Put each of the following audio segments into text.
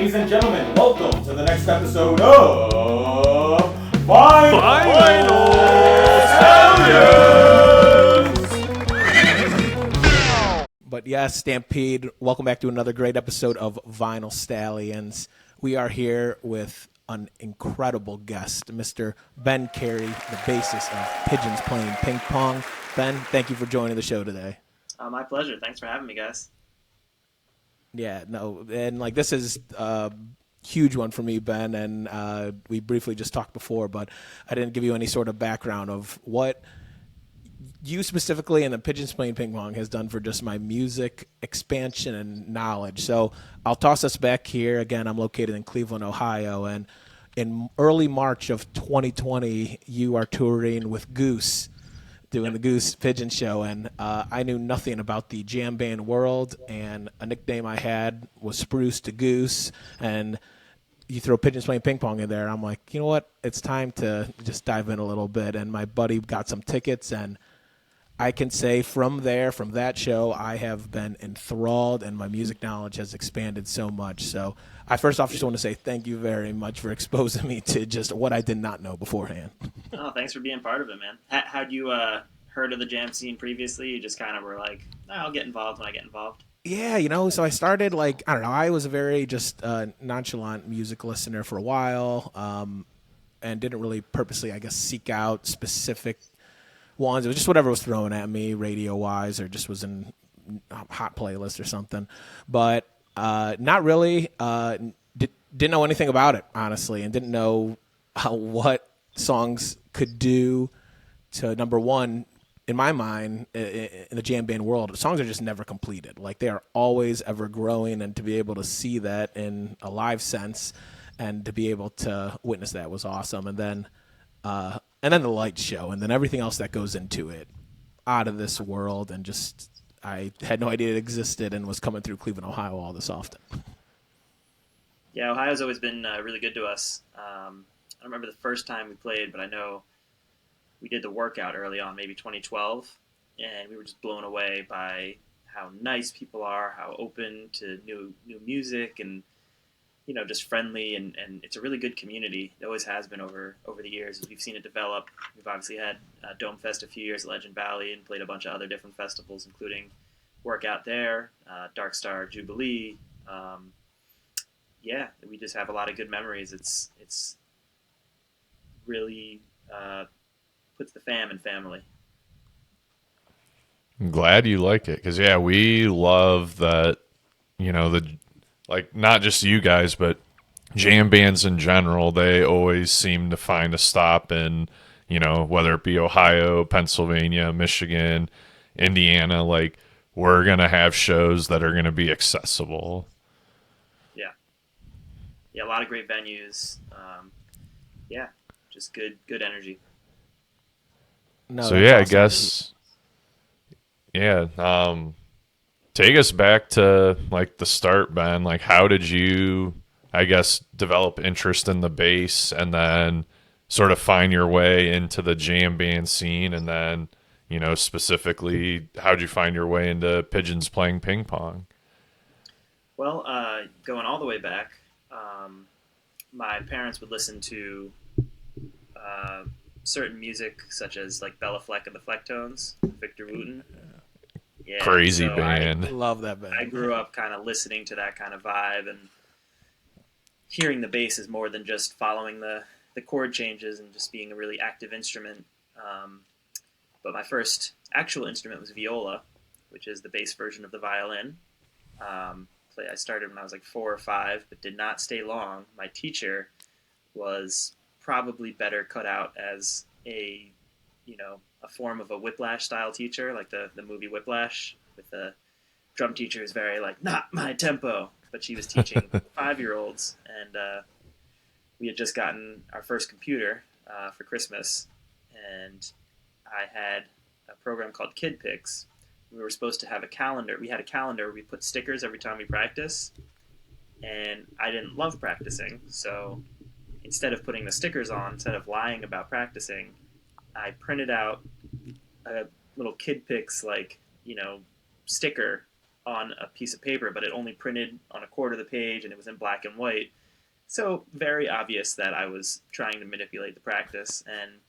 Ladies and gentlemen, welcome to the next episode of Vinyl Stallions! But yes, Stampede, welcome back to another great episode of Vinyl Stallions. We are here with an incredible guest, Mr. Ben Carrey, the bassist of Pigeons Playing Ping Pong. Ben, thank you for joining the show today. My pleasure. Thanks for having me, guys. Yeah, no, and like this is a huge one for me, Ben, and we briefly just talked before, but I didn't give you any sort of background of what you specifically and the Pigeons Playing Ping Pong has done for just my music expansion and knowledge. So I'll toss us back here. Again, I'm located in Cleveland, Ohio, and in early March of 2020, you are touring with Goose, doing the Goose Pigeon Show, and I knew nothing about the jam band world, and a nickname I had was Spruce to Goose, and you throw Pigeons Playing Ping Pong in there, I'm like, you know what, it's time to just dive in a little bit, and my buddy got some tickets, and I can say from that show, I have been enthralled, and my music knowledge has expanded so much. So I first off just want to say thank you very much for exposing me to just what I did not know beforehand. Oh, thanks for being part of it, man. Had you heard of the jam scene previously? You just kind of were like, I'll get involved when I get involved. Yeah, so I started I was a very just nonchalant music listener for a while, and didn't really purposely, I guess, seek out specific ones. It was just whatever was thrown at me radio-wise, or just was in hot playlist or something. But not really. Didn't know anything about it, honestly, and didn't know what songs could do to, number one, in my mind, in the jam band world, songs are just never completed. Like, they are always ever growing, and to be able to see that in a live sense and to be able to witness that was awesome. And then the light show, and then everything else that goes into it, out of this world, and just I had no idea it existed and was coming through Cleveland, Ohio all this often. Yeah, Ohio's always been really good to us. I don't remember the first time we played, but I know we did the workout early on, maybe 2012, and we were just blown away by how nice people are, how open to new music, and just friendly, and it's a really good community. It always has been over the years as we've seen it develop. We've obviously had Dome Fest a few years at Legend Valley and played a bunch of other different festivals, including Workout there, Dark Star Jubilee. We just have a lot of good memories. It's really puts the fam in family. I'm glad you like it, because we love that. Not just you guys, but jam bands in general, they always seem to find a stop in, whether it be Ohio, Pennsylvania, Michigan, Indiana, we're going to have shows that are going to be accessible. Yeah, a lot of great venues. Just good energy. I guess, take us back to the start, Ben. How did you, I guess, develop interest in the bass, and then sort of find your way into the jam band scene, and then specifically, how'd you find your way into Pigeons Playing Ping Pong? Well, going all the way back, my parents would listen to certain music, such as Bella Fleck and the Flecktones, Victor Wooten. Yeah, crazy band. I love that band. I grew up kind of listening to that kind of vibe, and hearing the bass is more than just following the chord changes and just being a really active instrument. But my first actual instrument was viola, which is the bass version of the violin. I started when I was 4 or 5, but did not stay long. My teacher was probably better cut out as a form of a Whiplash style teacher, like the movie Whiplash, with the drum teacher who's very not my tempo, but she was teaching 5-year-olds, and we had just gotten our first computer for Christmas, and I had a program called Kid Picks. We were supposed to have a calendar. We had a calendar where we put stickers every time we practice, and I didn't love practicing, so instead of putting the stickers on, instead of lying about practicing, I printed out a little Kid Picks sticker on a piece of paper, but it only printed on a quarter of the page and it was in black and white. So very obvious that I was trying to manipulate the practice. And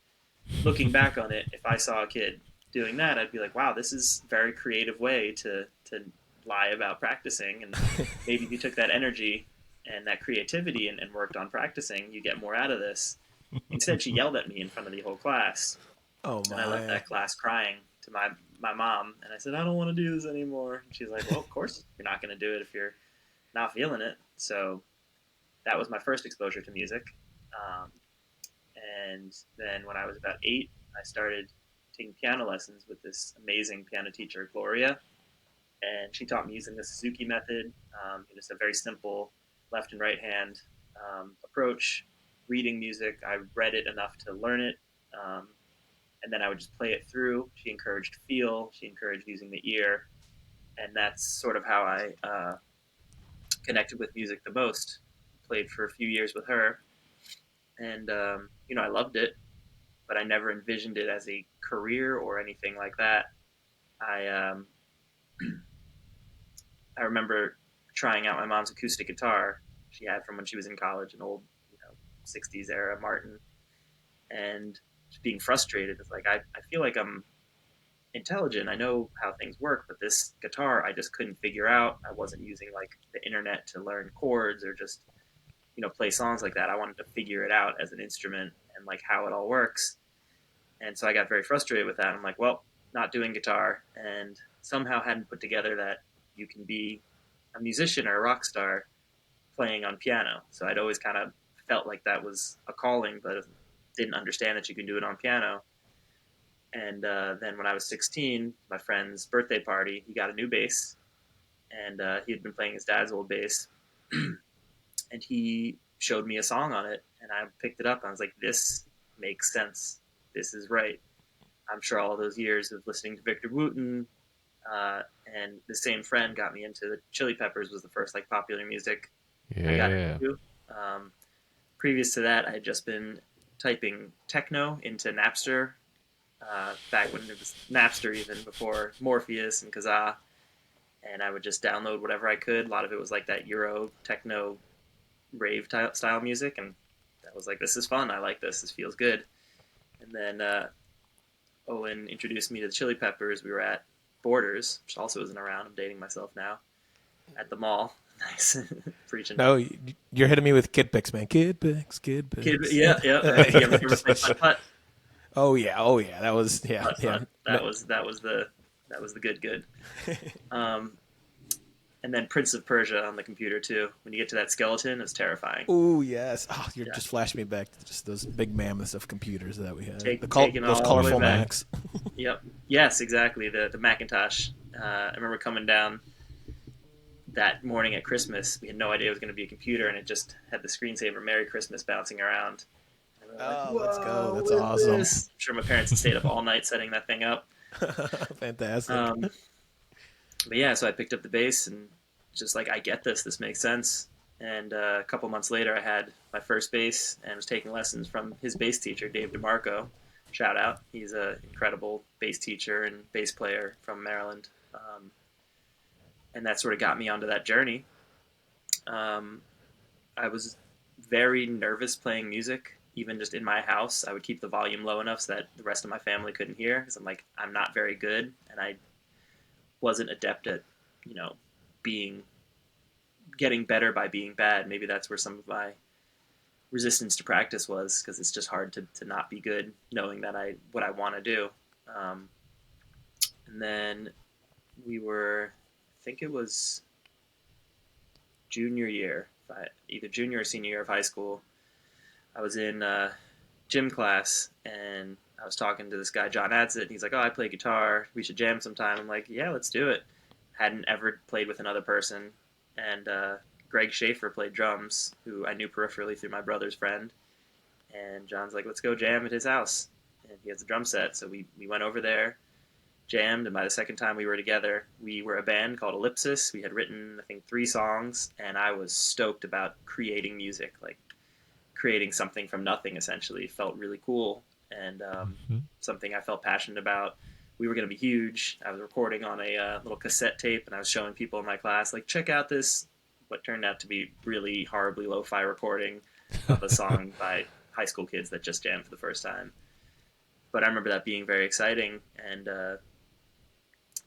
looking back on it, if I saw a kid doing that, I'd be like, wow, this is a very creative way to lie about practicing. And maybe if you took that energy and that creativity and worked on practicing, you get more out of this. Instead, she yelled at me in front of the whole class. Oh And I left my. that class crying to my mom. And I said, I don't want to do this anymore. And she's like, well, of course you're not going to do it if you're not feeling it. So that was my first exposure to music. Um, and then when I was about 8, I started taking piano lessons with this amazing piano teacher, Gloria. And she taught me using the Suzuki method, just a very simple left and right hand approach, reading music. I read it enough to learn it. And then I would just play it through. She encouraged feel. She encouraged using the ear. And that's sort of how I connected with music the most. Played for a few years with her. And, I loved it, but I never envisioned it as a career or anything like that. I I remember trying out my mom's acoustic guitar she had from when she was in college, an old, 60s era Martin, and just being frustrated. It's like I feel like I'm intelligent. I know how things work, but this guitar I just couldn't figure out. I wasn't using like the internet to learn chords or just play songs like that. I wanted to figure it out as an instrument and like how it all works. And so I got very frustrated with that. I'm like, well, not doing guitar, and somehow hadn't put together that you can be a musician or a rock star playing on piano. So I'd always kind of felt like that was a calling, but didn't understand that you can do it on piano. And then when I was 16, my friend's birthday party, he got a new bass, and he had been playing his dad's old bass, and he showed me a song on it, and I picked it up. And I was like, this makes sense. This is right. I'm sure all those years of listening to Victor Wooten, and the same friend got me into the Chili Peppers was the first like popular music I got Yeah. into. Previous to that, I had just been typing techno into Napster, back when it was Napster, even before Morpheus and Kazaa, and I would just download whatever I could. A lot of it was like that Euro techno rave style music, and I was like, this is fun. I like this. This feels good. And then Owen introduced me to the Chili Peppers. We were at Borders, which also isn't around. I'm dating myself now. At the mall. Nice. Preaching. No, you're hitting me with kid picks, man. Kid picks, kid picks. Yeah. You ever play putt-putt? Oh yeah. That was yeah. That was the good. And then Prince of Persia on the computer too. When you get to that skeleton, it's terrifying. Oh yes. Oh, you just flashed me back to just those big mammoths of computers that we had. Taking Those all colorful the way back. Macs. Yep. Yes, exactly. The Macintosh. I remember coming down that morning at Christmas. We had no idea it was going to be a computer, and it just had the screensaver "Merry Christmas" bouncing around. And we were like, Let's go. That's what is awesome. this? I'm sure my parents had stayed up all night setting that thing up. Fantastic. But yeah, so I picked up the bass and just like, I get this. This makes sense. And a couple months later, I had my first bass and was taking lessons from his bass teacher, Dave DeMarco. Shout out. He's an incredible bass teacher and bass player from Maryland. And that sort of got me onto that journey. I was very nervous playing music, even just in my house. I would keep the volume low enough so that the rest of my family couldn't hear, because I'm like, I'm not very good, and I wasn't adept at, getting better by being bad. Maybe that's where some of my resistance to practice was, because it's just hard to not be good, knowing that what I want to do. And then we were, I think it was junior year, either junior or senior year of high school. I was in gym class, and I was talking to this guy, John Adsit, and he's like, oh, I play guitar. We should jam sometime. I'm like, yeah, let's do it. Hadn't ever played with another person. And Greg Schaefer played drums, who I knew peripherally through my brother's friend. And John's like, let's go jam at his house. And he has a drum set. So we went over there, jammed, and by the second time we were together, we were a band called Ellipsis. We had written, I think, 3 songs, and I was stoked about creating music, like creating something from nothing, essentially. It felt really cool, and something I felt passionate about. we were going to be huge. I was recording on a little cassette tape, and I was showing people in my class, like, check out this, what turned out to be really horribly lo-fi recording of a song by high school kids that just jammed for the first time. But I remember that being very exciting, and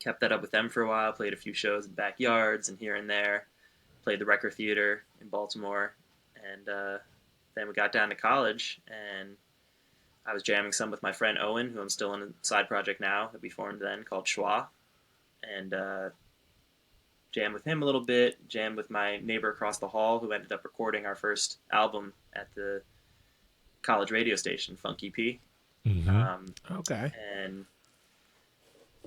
kept that up with them for a while, played a few shows in backyards and here and there, played the Record Theater in Baltimore, and then we got down to college, and I was jamming some with my friend Owen, who I'm still in a side project now that we formed then called Schwa, and jammed with him a little bit, jammed with my neighbor across the hall, who ended up recording our first album at the college radio station, Funky P. Okay. And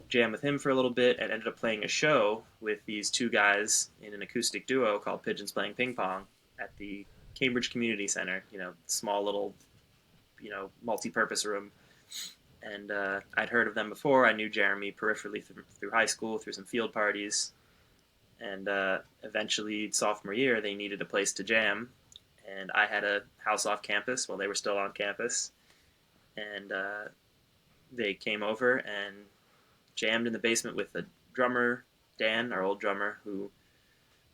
jammed with him for a little bit, and ended up playing a show with these two guys in an acoustic duo called Pigeons Playing Ping Pong at the Cambridge Community Center, small little, multi-purpose room. And I'd heard of them before. I knew Jeremy peripherally through high school, through some field parties. And eventually, sophomore year, they needed a place to jam. And I had a house off campus while they were still on campus. And they came over and jammed in the basement with the drummer, Dan, our old drummer, who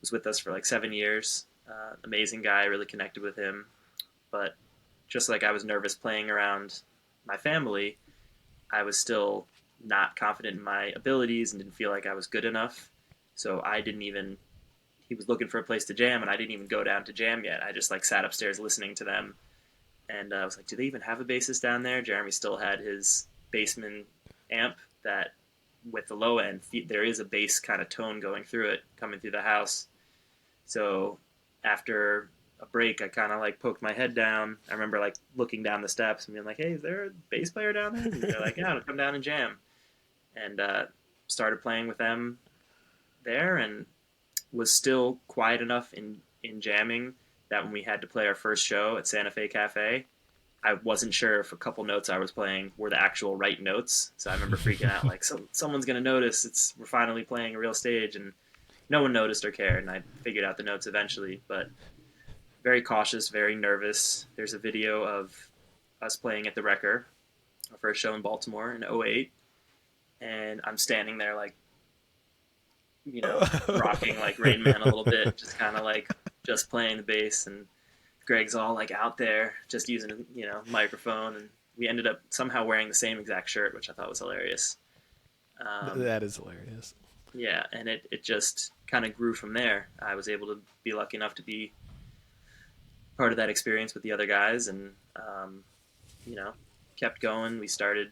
was with us for like 7 years. Amazing guy, really connected with him. But just like I was nervous playing around my family, I was still not confident in my abilities and didn't feel like I was good enough. So he was looking for a place to jam, and I didn't even go down to jam yet. I just like sat upstairs listening to them. And I was like, do they even have a bassist down there? Jeremy still had his Bassman amp that with the low end, there is a bass kind of tone going through it, coming through the house. So after a break, I kind of like poked my head down. I remember like looking down the steps and being like, hey, is there a bass player down there? And they're like, yeah, come down and jam. And started playing with them there, and was still quiet enough in jamming that when we had to play our first show at Santa Fe Cafe, I wasn't sure if a couple notes I was playing were the actual right notes. So I remember freaking out, like, someone's going to notice. We're finally playing a real stage, and no one noticed or cared, and I figured out the notes eventually. But very cautious, very nervous. There's a video of us playing at the Wrecker, our first show in Baltimore in '08, and I'm standing there like, rocking like Rain Man a little bit, just kind of like just playing the bass, and Greg's all like out there just using microphone, and we ended up somehow wearing the same exact shirt, which I thought was hilarious. That is hilarious. Yeah, and it just kind of grew from there. I was able to be lucky enough to be part of that experience with the other guys, and kept going. We started,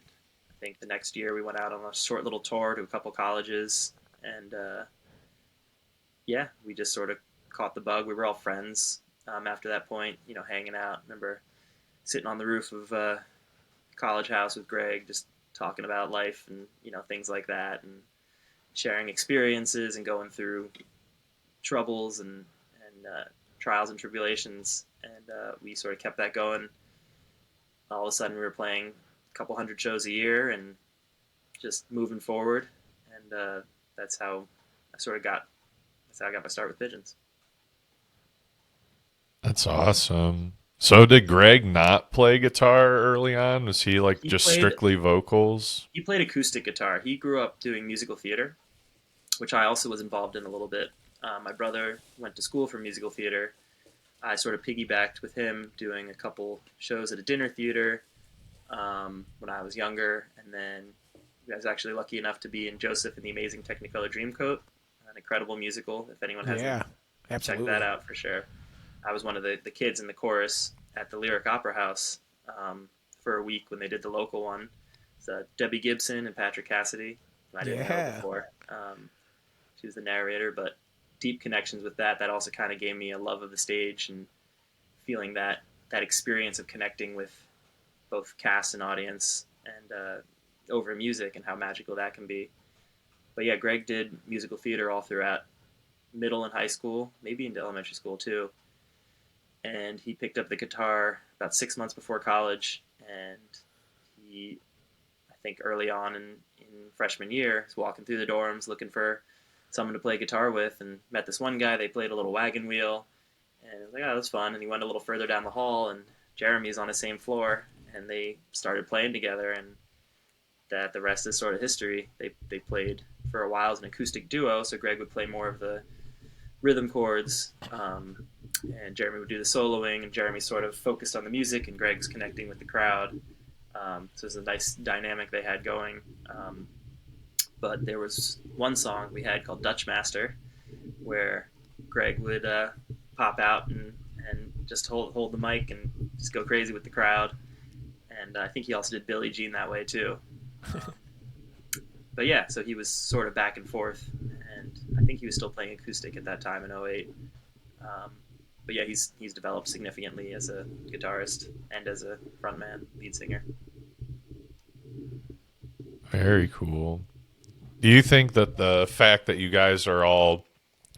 I think the next year we went out on a short little tour to a couple colleges, and we just sort of caught the bug. We were all friends after that point, hanging out. I remember sitting on the roof of college house with Greg, just talking about life and things like that, and sharing experiences and going through troubles and trials and tribulations. And we sort of kept that going. All of a sudden we were playing a couple hundred shows a year and just moving forward. And that's how I got my start with Pigeons. That's awesome. So did Greg not play guitar early on? Was he like strictly vocals? He played acoustic guitar. He grew up doing musical theater, which I also was involved in a little bit. My brother went to school for musical theater. I sort of piggybacked with him doing a couple shows at a dinner theater when I was younger. And then I was actually lucky enough to be in Joseph and the Amazing Technicolor Dreamcoat, an incredible musical. If anyone hasn't, check that out for sure. I was one of the kids in the chorus at the Lyric Opera House for a week when they did the local one. It's Debbie Gibson and Patrick Cassidy, who I didn't know before. She was the narrator, but deep connections with that. That also kind of gave me a love of the stage and feeling that experience of connecting with both cast and audience and over music and how magical that can be. But yeah, Greg did musical theater all throughout middle and high school, maybe into elementary school too. And he picked up the guitar about 6 months before college, and he, I think early on in freshman year, was walking through the dorms looking for someone to play guitar with, and met this one guy. They played a little wagon wheel, and I was like, oh, that's fun. And he went a little further down the hall, and Jeremy's on the same floor, and they started playing together. And that the rest is sort of history. They played for a while as an acoustic duo, so Greg would play more of the rhythm chords, and Jeremy would do the soloing, and Jeremy sort of focused on the music, and Greg's connecting with the crowd. So it was a nice dynamic they had going. But there was one song we had called Dutch Master, where Greg would pop out and just hold the mic and just go crazy with the crowd. And I think he also did Billie Jean that way too. But yeah, so he was sort of back and forth, and I think he was still playing acoustic at that time in '08. But yeah, he's developed significantly as a guitarist and as a frontman, lead singer. Very cool. Do you think that the fact that you guys are all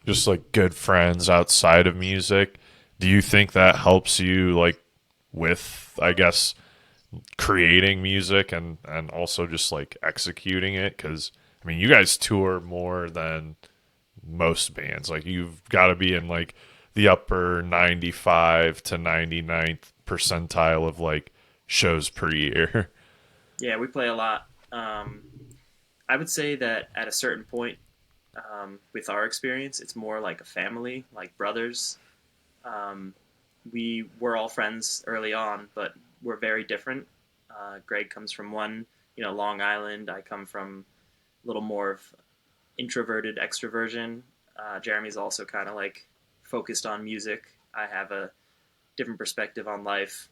just like good friends outside of music, do you think that helps you like with, I guess, creating music and also just like executing it? Because I mean, you guys tour more than most bands. Like you've got to be in like the upper 95 to 99th percentile of like shows per year. Yeah, we play a lot. I would say that at a certain point, with our experience, it's more like a family, like brothers. We were all friends early on, but we're very different. Greg comes from one, Long Island. I come from a little more of introverted extroversion. Jeremy's also kind of like focused on music. I have a different perspective on life,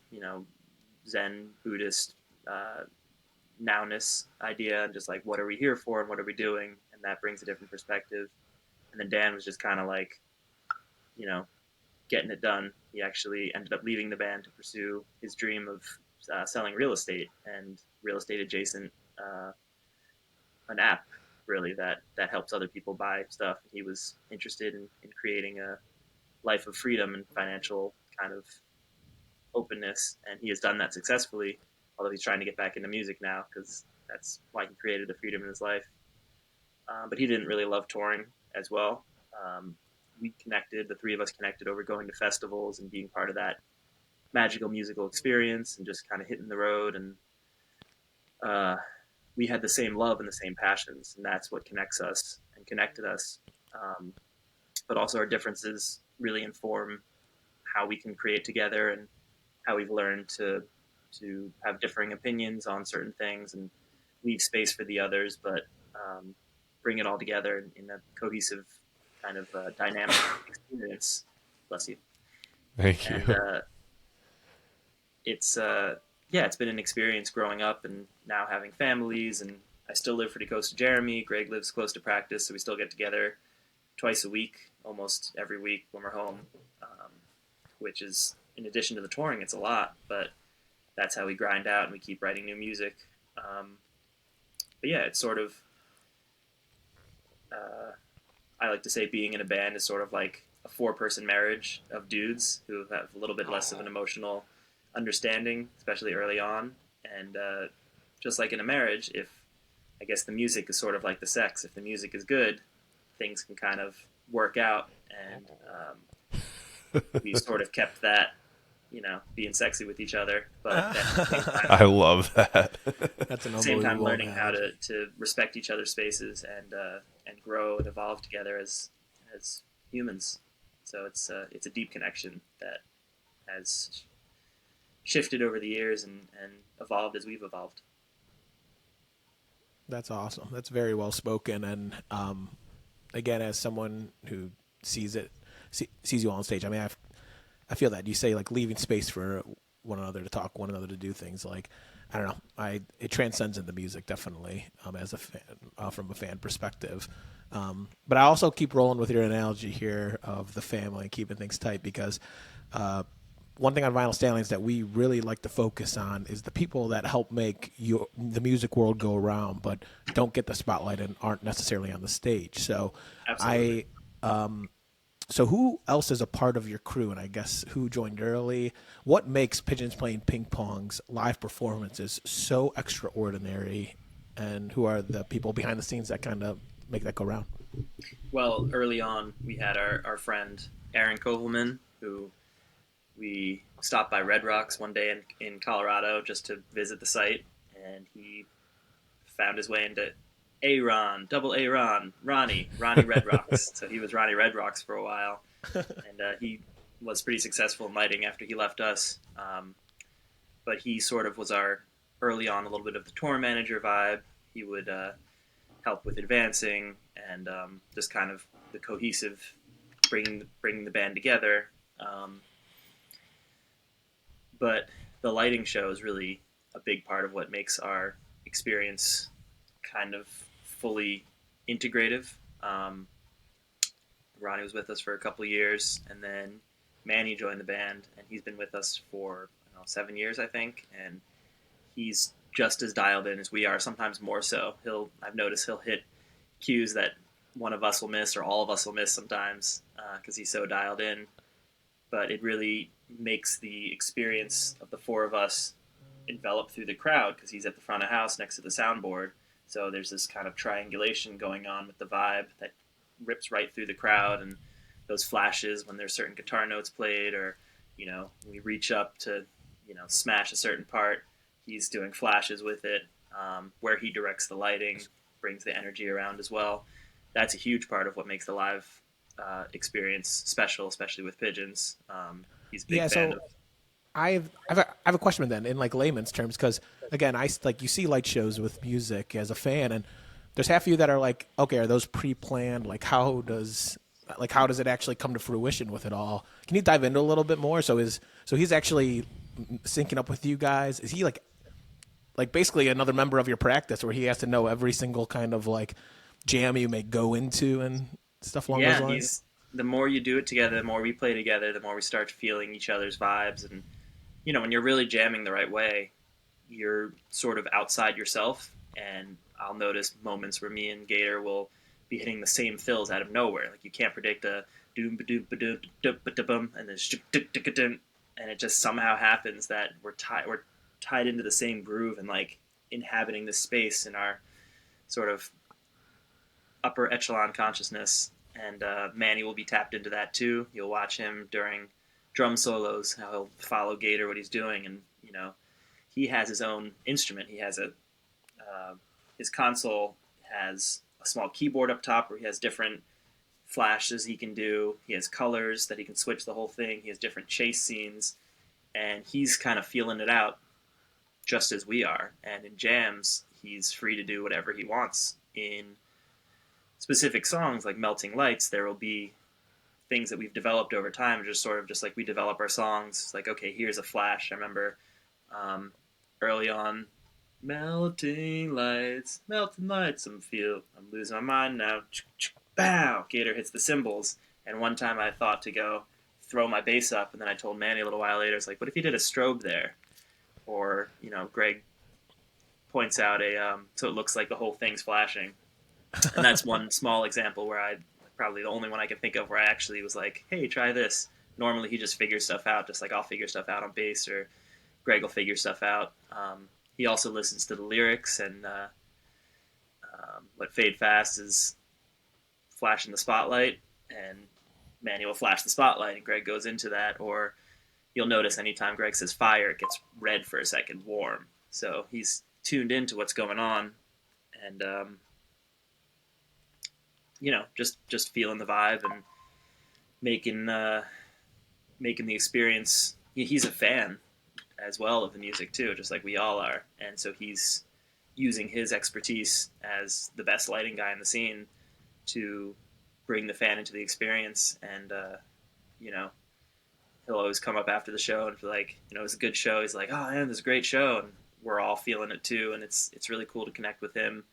Zen, Buddhist, nowness idea, and just like, what are we here for and what are we doing? And that brings a different perspective. And then Dan was just kind of like, getting it done. He actually ended up leaving the band to pursue his dream of selling real estate and real estate adjacent, an app really that helps other people buy stuff. He was interested in creating a life of freedom and financial kind of openness, and he has done that successfully. Although he's trying to get back into music now because that's why he created the freedom in his life. But he didn't really love touring as well. We connected, the three of us connected over going to festivals and being part of that magical musical experience and just kind of hitting the road. And we had the same love and the same passions, and that's what connects us and connected us. But also our differences really inform how we can create together and how we've learned to have differing opinions on certain things and leave space for the others, but bring it all together in a cohesive kind of dynamic experience. Bless you. Thank you. And it's it's been an experience growing up and now having families. And I still live pretty close to Jeremy. Greg lives close to practice, so we still get together twice a week, almost every week when we're home, which is, in addition to the touring, it's a lot, but that's how we grind out and we keep writing new music. But yeah, it's sort of, I like to say being in a band is sort of like a 4-person marriage of dudes who have a little bit less of an emotional understanding, especially early on. And just like in a marriage, I guess the music is sort of like the sex. If the music is good, things can kind of work out. And we sort of kept that, being sexy with each other, but at the same time, I love that. That's an at the same time unbelievable learning how analogy. to respect each other's spaces and grow and evolve together as humans. So it's a deep connection that has shifted over the years and evolved as we've evolved. That's awesome. That's very well spoken. And again, as someone who sees you on stage, I mean, I feel that you say like leaving space for one another to talk, one another to do things. Like, I don't know, it transcends into music definitely, as a fan, from a fan perspective. But I also keep rolling with your analogy here of the family and keeping things tight, because one thing on Vinyl Stallions that we really like to focus on is the people that help make the music world go around, but don't get the spotlight and aren't necessarily on the stage. So Absolutely. So who else is a part of your crew, and I guess who joined early? What makes Pigeons Playing Ping Pong's live performances so extraordinary, and who are the people behind the scenes that kind of make that go round? Well, early on, we had our friend Aaron Kovelman, who we stopped by Red Rocks one day in Colorado just to visit the site, and he found his way into Aaron, double Aaron, Ronnie Red Rocks. So he was Ronnie Red Rocks for a while, and he was pretty successful in lighting after he left us. But he sort of was our early on a little bit of the tour manager vibe. He would help with advancing and just kind of the cohesive bringing the band together. But the lighting show is really a big part of what makes our experience kind of fully integrative. Ronnie was with us for a couple of years, and then Manny joined the band, and he's been with us for 7 years, I think, and he's just as dialed in as we are, sometimes more so. I've noticed he'll hit cues that one of us will miss or all of us will miss sometimes because he's so dialed in. But it really makes the experience of the four of us envelop through the crowd because he's at the front of house next to the soundboard. So there's this kind of triangulation going on with the vibe that rips right through the crowd, and those flashes when there's certain guitar notes played, or we reach up to smash a certain part, he's doing flashes with it. Where he directs the lighting brings the energy around as well. That's a huge part of what makes the live experience special, especially with Pigeons. He's a big fan of. I have a question then in like layman's terms, because again, you see light shows with music as a fan, and there's half of you that are like, okay, are those pre-planned? Like how does it actually come to fruition with it all? Can you dive into a little bit more? So he's actually syncing up with you guys. Is he like basically another member of your practice where he has to know every single kind of like jam you may go into and stuff along those lines? The more you do it together, the more we play together, the more we start feeling each other's vibes. And, when you're really jamming the right way, you're sort of outside yourself. And I'll notice moments where me and Gator will be hitting the same fills out of nowhere. Like you can't predict a doom ba doom ba doom ba bum and then and it just somehow happens that we're tied into the same groove and like inhabiting this space in our sort of upper echelon consciousness. And Manny will be tapped into that too. You'll watch him during drum solos, how he'll follow Gator, what he's doing, and he has his own instrument. He has his console has a small keyboard up top where he has different flashes he can do. He has colors that he can switch the whole thing. He has different chase scenes, and he's kind of feeling it out just as we are. And in jams, he's free to do whatever he wants. In specific songs like Melting Lights, there will be things that we've developed over time, just sort of just like we develop our songs. It's like, okay, here's a flash. I remember early on, melting lights, I'm losing my mind now. Bow! Gator hits the cymbals. And one time I thought to go throw my bass up, and then I told Manny a little while later, it's like, what if he did a strobe there? Or, Greg points out so it looks like the whole thing's flashing. And that's one small example where probably the only one I can think of where I actually was like, hey, try this. Normally he just figures stuff out, just like I'll figure stuff out on bass, or Greg will figure stuff out. He also listens to the lyrics, and what Fade Fast is flashing the spotlight, and Manny will flash the spotlight, and Greg goes into that. Or you'll notice anytime Greg says fire, it gets red for a second, warm. So he's tuned into what's going on, and just feeling the vibe and making the experience. He's a fan as well of the music too, just like we all are, and so he's using his expertise as the best lighting guy in the scene to bring the fan into the experience. And he'll always come up after the show and be like, it was a good show. He's like, oh man, this is a great show, and we're all feeling it too. And it's really cool to connect with him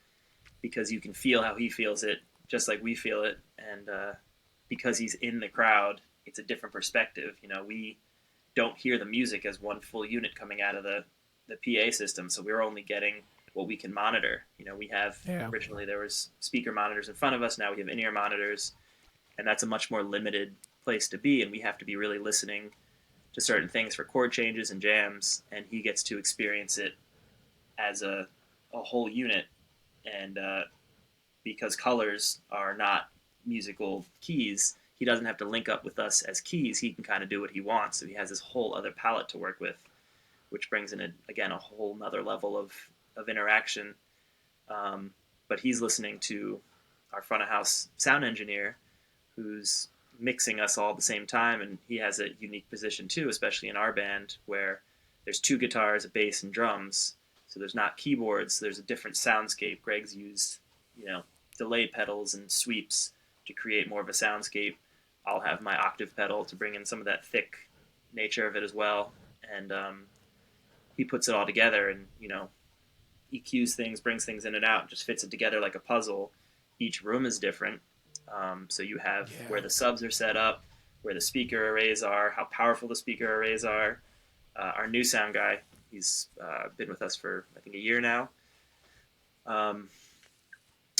because you can feel how he feels it just like we feel it. And because he's in the crowd, it's a different perspective. We don't hear the music as one full unit coming out of the PA system, so we're only getting what we can monitor. We have originally there was speaker monitors in front of us. Now we have in-ear monitors, and that's a much more limited place to be, and we have to be really listening to certain things for chord changes and jams, and he gets to experience it as a whole unit. And because colors are not musical keys, he doesn't have to link up with us as keys. He can kind of do what he wants. So he has this whole other palette to work with, which brings in, again, a whole nother level of interaction. But he's listening to our front of house sound engineer who's mixing us all at the same time, and he has a unique position too, especially in our band where there's two guitars, a bass, and drums. So there's not keyboards. There's a different soundscape. Greg's used, delay pedals and sweeps to create more of a soundscape. I'll have my octave pedal to bring in some of that thick nature of it as well. And he puts it all together and, EQs things, brings things in and out, just fits it together like a puzzle. Each room is different. So you have where the subs are set up, where the speaker arrays are, how powerful the speaker arrays are. Our new sound guy, he's been with us for, I think, a year now.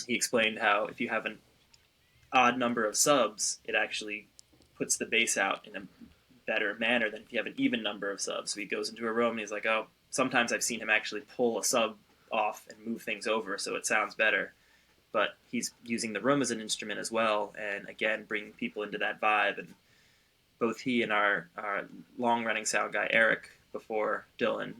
He explained how if you have an odd number of subs, it actually puts the bass out in a better manner than if you have an even number of subs. So he goes into a room and he's like, oh, sometimes I've seen him actually pull a sub off and move things over so it sounds better. But he's using the room as an instrument as well, and again, bringing people into that vibe. And both he and our long-running sound guy, Eric, before Dylan,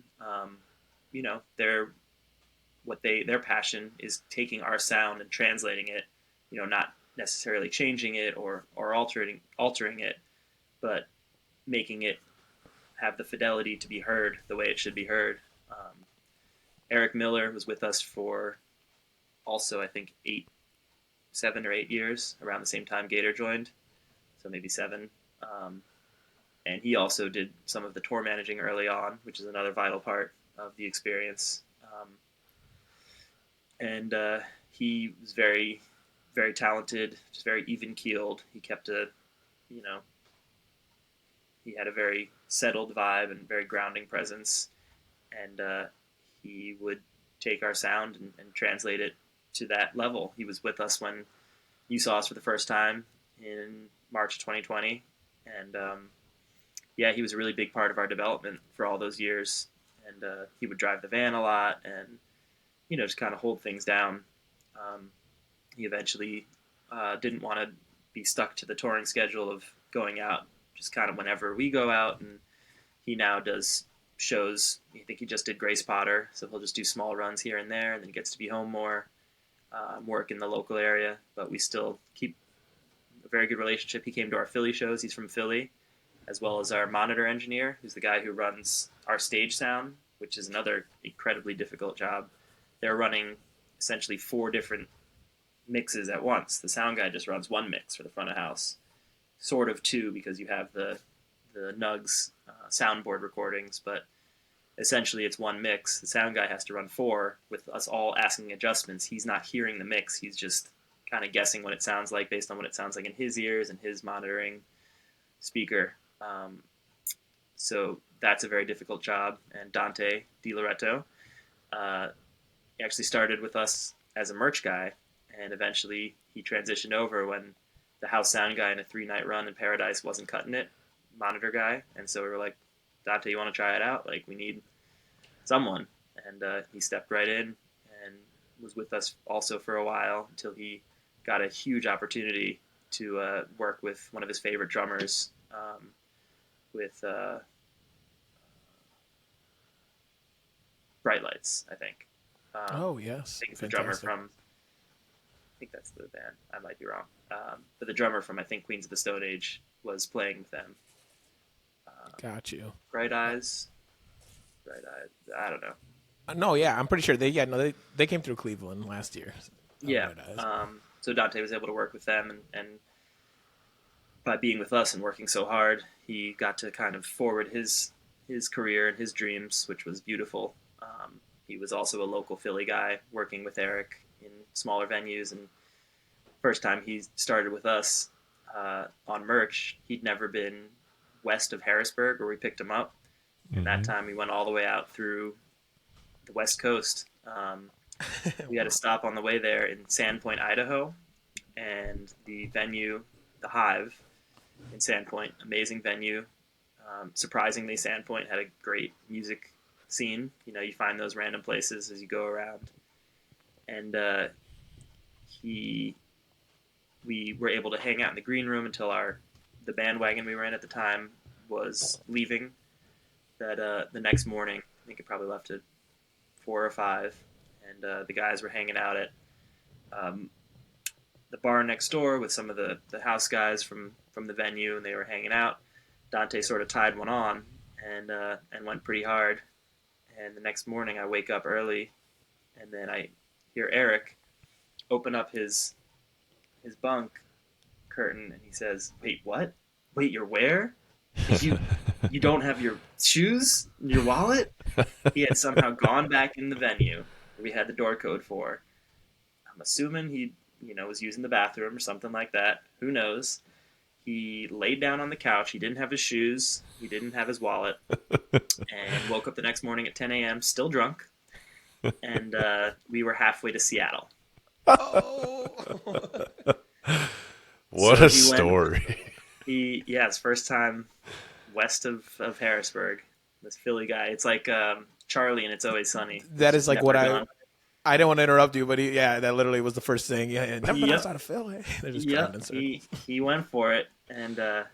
their passion is taking our sound and translating it, not necessarily changing it or altering it, but making it have the fidelity to be heard the way it should be heard. Eric Miller was with us for also, I think, 7 or 8 years, around the same time Gator joined, so maybe 7. And he also did some of the tour managing early on, which is another vital part of the experience. And he was very, very talented, just very even-keeled. He kept he had a very settled vibe and very grounding presence. And he would take our sound and translate it to that level. He was with us when you saw us for the first time in March of 2020. And he was a really big part of our development for all those years. And he would drive the van a lot and, just kind of hold things down. He eventually didn't want to be stuck to the touring schedule of going out just kind of whenever we go out. And he now does shows. I think he just did Grace Potter, so he'll just do small runs here and there, and then he gets to be home more, work in the local area. But we still keep a very good relationship. He came to our Philly shows. He's from Philly, as well as our monitor engineer, who's the guy who runs our stage sound, which is another incredibly difficult job. They're running essentially 4 different mixes at once. The sound guy just runs 1 mix for the front of house, sort of 2 because you have the Nugs soundboard recordings, but essentially it's 1 mix. The sound guy has to run 4 with us all asking adjustments. He's not hearing the mix. He's just kind of guessing what it sounds like based on what it sounds like in his ears and his monitoring speaker. So that's a very difficult job. And Dante DiLoretto actually started with us as a merch guy, and eventually he transitioned over when the house sound guy in a 3-night run in Paradise wasn't cutting it, monitor guy. And so we were like, Dante, you want to try it out? Like, we need someone. And he stepped right in and was with us also for a while until he got a huge opportunity to work with one of his favorite drummers, with Bright Lights, I think. Yes. I think it's the drummer from, I think that's the band. I might be wrong. But the drummer from, I think, Queens of the Stone Age was playing with them. Got you. Bright Eyes. I don't know. No, yeah, I'm pretty sure they came through Cleveland last year. Yeah. So Dante was able to work with them, and by being with us and working so hard, he got to kind of forward his career and his dreams, which was beautiful. He was also a local Philly guy working with Eric in smaller venues, and first time he started with us on merch, he'd never been west of Harrisburg, where we picked him up. And that time we went all the way out through the West Coast. We had a stop on the way there in Sandpoint, Idaho, and the venue, the Hive in Sandpoint, amazing venue. Surprisingly, Sandpoint had a great music scene. You find those random places as you go around. And we were able to hang out in the green room until the bandwagon we were in at the time was leaving. That the next morning, I think it probably left at 4 or 5, and the guys were hanging out at the bar next door with some of the house guys from the venue, and they were hanging out. Dante sort of tied one on and went pretty hard. And the next morning, I wake up early, and then I hear Eric open up his bunk curtain, and he says, "Wait, what? Wait, you're where? You don't have your shoes, your wallet?" He had somehow gone back in the venue where we had the door code for. I'm assuming he, was using the bathroom or something like that. Who knows? He laid down on the couch. He didn't have his shoes. He didn't have his wallet. And woke up the next morning at 10 a.m., still drunk. And we were halfway to Seattle. Oh. What So a he went- story. His first time west of Harrisburg. This Philly guy. It's like Charlie and It's Always Sunny. That is like Never what gone. I don't want to interrupt you, but that literally was the first thing. Yeah, and never been outside of Philly. They're just Yep, trying to insert. he went for it, and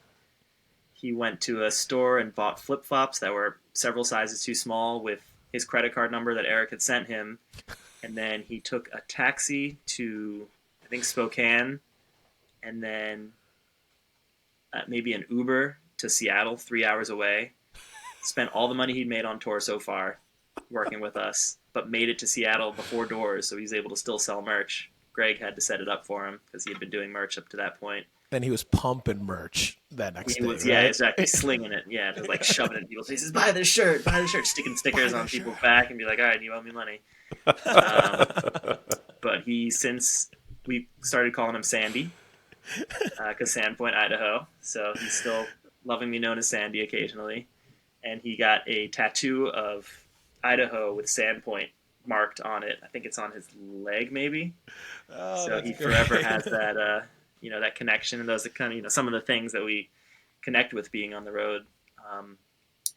he went to a store and bought flip-flops that were several sizes too small with his credit card number that Eric had sent him, and then he took a taxi to, I think, Spokane, and then maybe an Uber to Seattle, 3 hours away, spent all the money he'd made on tour so far working with us, but made it to Seattle before doors, so he was able to still sell merch. Greg had to set it up for him because he had been doing merch up to that point. Then he was pumping merch that next day. Yeah, right? exactly, slinging it. Yeah, just like shoving it in people's faces. Buy this shirt, sticking stickers on people's back and be like, all right, you owe me money. But since we started calling him Sandy, because Sandpoint, Idaho, so he's still lovingly known as Sandy occasionally. And he got a tattoo of Idaho with Sandpoint marked on it. I think it's on his leg, maybe. Oh, So that's he great. forever has that, that connection, and those are kind of, some of the things that we connect with being on the road.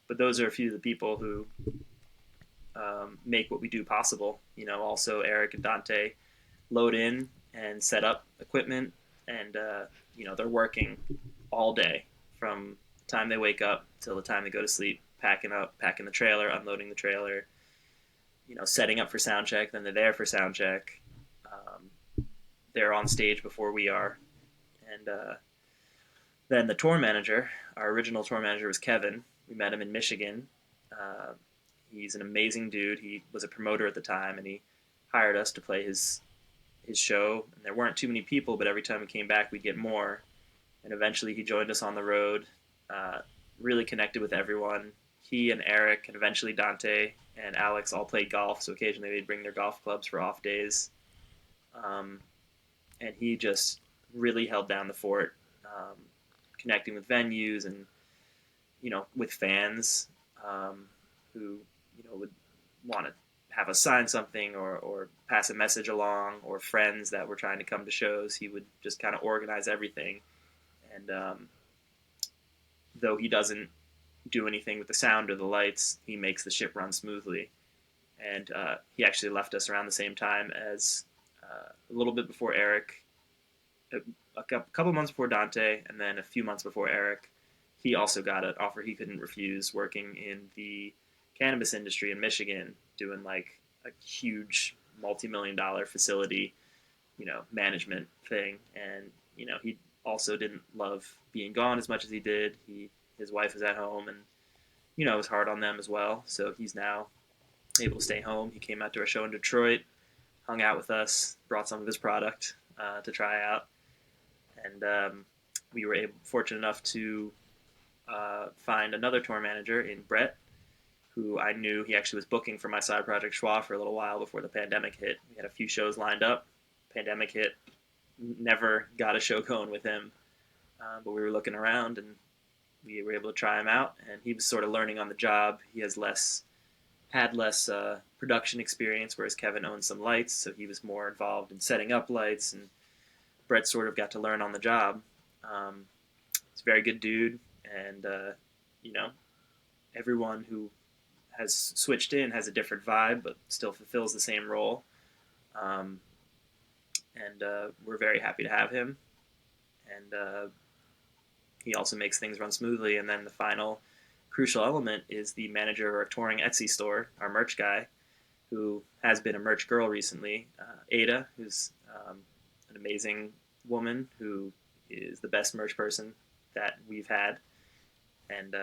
But those are a few of the people who make what we do possible. Also Eric and Dante load in and set up equipment, and they're working all day from the time they wake up till the time they go to sleep, packing the trailer, unloading the trailer, setting up for sound check. Then they're there for sound check. They're on stage before we are. And then the tour manager, our original tour manager, was Kevin. We met him in Michigan. He's an amazing dude. He was a promoter at the time, and he hired us to play his show. And there weren't too many people, but every time we came back, we'd get more. And eventually he joined us on the road, really connected with everyone. He and Eric, and eventually Dante and Alex all played golf, so occasionally they'd bring their golf clubs for off days. And he just really held down the fort, connecting with venues and, with fans who, would want to have us sign something or pass a message along, or friends that were trying to come to shows. He would just kind of organize everything. And though he doesn't do anything with the sound or the lights, he makes the ship run smoothly. And he actually left us around the same time as a little bit before Eric, a couple months before Dante, and then a few months before Eric. He also got an offer he couldn't refuse, working in the cannabis industry in Michigan, doing like a huge multi-million-dollar facility, management thing. And, he also didn't love being gone as much as he did. His wife was at home, and, it was hard on them as well. So he's now able to stay home. He came out to our show in Detroit, hung out with us, brought some of his product to try out. And we were fortunate enough to find another tour manager in Brett, who I knew. He actually was booking for my side project Schwa for a little while before the pandemic hit. We had a few shows lined up. Pandemic hit. Never got a show going with him. But we were looking around, and we were able to try him out. And he was sort of learning on the job. He had less production experience, whereas Kevin owned some lights, so he was more involved in setting up lights. And Brett sort of got to learn on the job. He's a very good dude, and everyone who has switched in has a different vibe, but still fulfills the same role. And we're very happy to have him. And he also makes things run smoothly. And then the final crucial element is the manager of our touring Etsy store, our merch guy. who has been a merch girl recently, Ada, who's an amazing woman who is the best merch person that we've had. And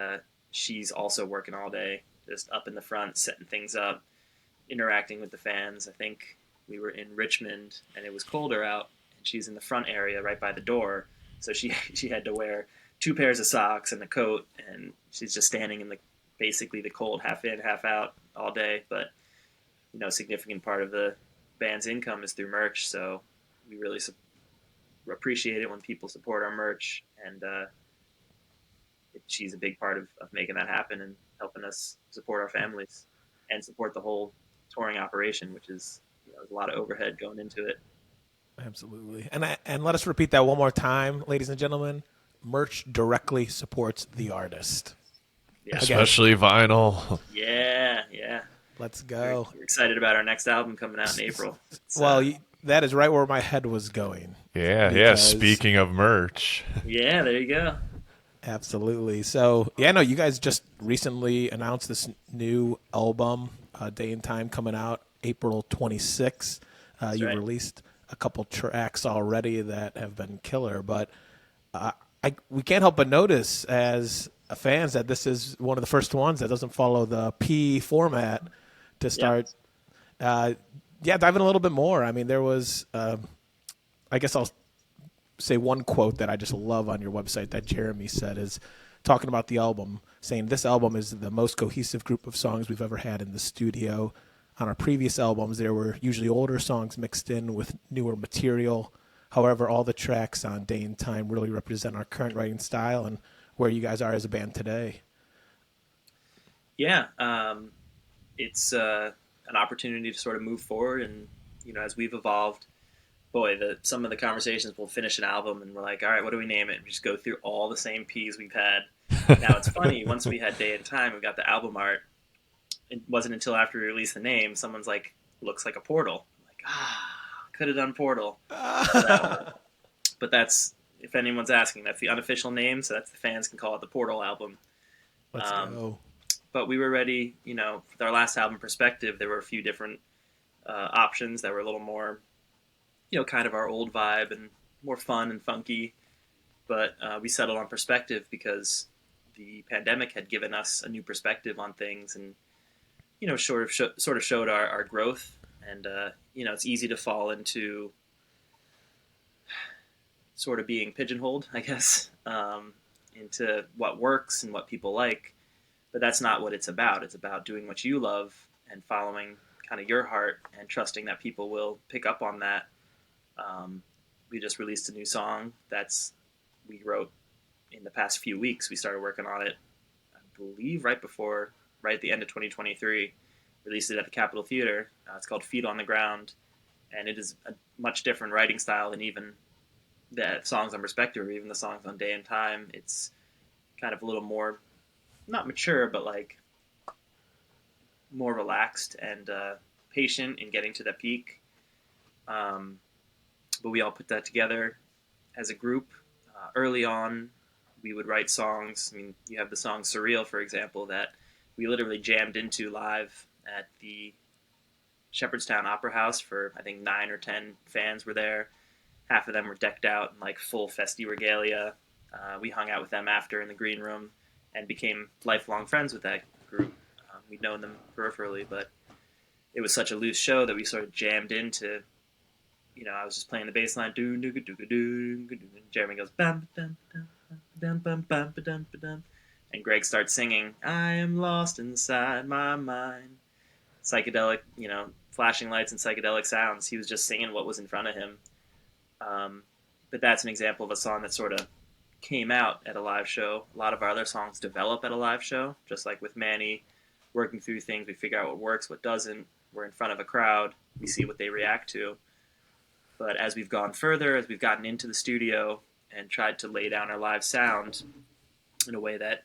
she's also working all day, just up in the front, setting things up, interacting with the fans. I think we were in Richmond and it was colder out, and she's in the front area right by the door. So she had to wear 2 pairs of socks and a coat, and she's just standing in the basically the cold, half in, half out all day. But a significant part of the band's income is through merch, so we really appreciate it when people support our merch, and she's a big part of making that happen and helping us support our families and support the whole touring operation, which is there's a lot of overhead going into it. Absolutely. And let us repeat that one more time, ladies and gentlemen. Merch directly supports the artist. Yeah. Especially vinyl. Yeah. Let's go. We're excited about our next album coming out in April. That is right where my head was going. Yeah. Speaking of merch. Yeah, there you go. Absolutely. So, you guys just recently announced this new album, Day and Time, coming out April 26th. You right. released a couple tracks already that have been killer, but we can't help but notice as fans that this is one of the first ones that doesn't follow the P format to start. Dive in a little bit more. I mean, there was, I guess I'll say one quote that I just love on your website that Jeremy said is talking about the album, saying this album is the most cohesive group of songs we've ever had in the studio. On our previous albums, there were usually older songs mixed in with newer material. However, all the tracks on Day and Time really represent our current writing style and where you guys are as a band today. Yeah, it's an opportunity to sort of move forward, and as we've evolved, some of the conversations we'll finish an album and we're like, all right, what do we name it? And we just go through all the same P's we've had. Now it's funny, once we had Day and Time, we got the album art. It wasn't until after we released the name, someone's like, looks like a portal. I'm like, could have done Portal. But that's, if anyone's asking, that's the unofficial name, so that's the fans can call it the Portal album. Let's go. But we were ready, with our last album, Perspective, there were a few different options that were a little more, kind of our old vibe and more fun and funky. But we settled on Perspective because the pandemic had given us a new perspective on things, and sort of showed our growth. And it's easy to fall into sort of being pigeonholed, I guess, into what works and what people like. But that's not what it's about. It's about doing what you love and following kind of your heart and trusting that people will pick up on that. We just released a new song we wrote in the past few weeks. We started working on it, I believe, right at the end of 2023. Released it at the Capitol Theater. It's called Feet on the Ground, and it is a much different writing style than even the songs on Perspective or even the songs on Day and Time. It's kind of a little more, not mature, but like more relaxed and patient in getting to the peak. But we all put that together as a group. Early on, we would write songs. I mean, you have the song Surreal, for example, that we literally jammed into live at the Shepherdstown Opera House for, I think, 9 or 10 fans were there. Half of them were decked out in like full festy regalia. We hung out with them after in the green room and became lifelong friends with that group. We'd known them peripherally, but it was such a loose show that we sort of jammed into. I was just playing the bass line, and Jeremy goes, bam, bam, bam, bam, bam, bam, bam, bam, and Greg starts singing, I am lost inside my mind. Psychedelic, flashing lights and psychedelic sounds. He was just singing what was in front of him. But that's an example of a song that sort of came out at a live show. A lot of our other songs develop at a live show, just like with Manny, working through things. We figure out what works, what doesn't. We're in front of a crowd. We see what they react to. But as we've gone further, as we've gotten into the studio and tried to lay down our live sound in a way that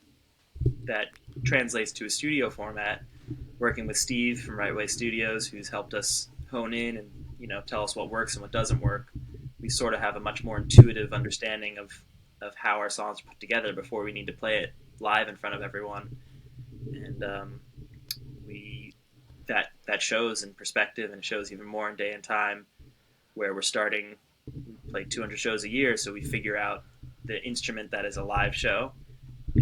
translates to a studio format, working with Steve from Right Way Studios, who's helped us hone in and tell us what works and what doesn't work, we sort of have a much more intuitive understanding of how our songs are put together before we need to play it live in front of everyone. And we that shows in perspective, and shows even more in day and time, where we're starting, we play 200 shows a year, so we figure out the instrument that is a live show,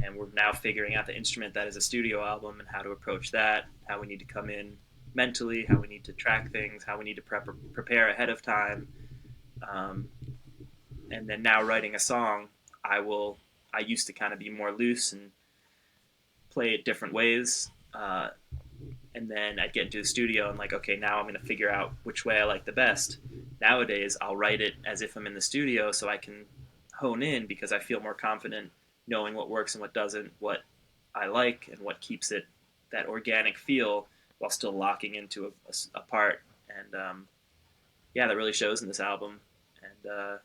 and we're now figuring out the instrument that is a studio album, and how to approach that, how we need to come in mentally, how we need to track things, how we need to prepare ahead of time. um, and then now writing a song, I used to kind of be more loose and play it different ways. And then I'd get into the studio and like, okay, now I'm going to figure out which way I like the best. Nowadays, I'll write it as if I'm in the studio so I can hone in, because I feel more confident knowing what works and what doesn't, what I like and what keeps it that organic feel while still locking into a part. And yeah, that really shows in this album. And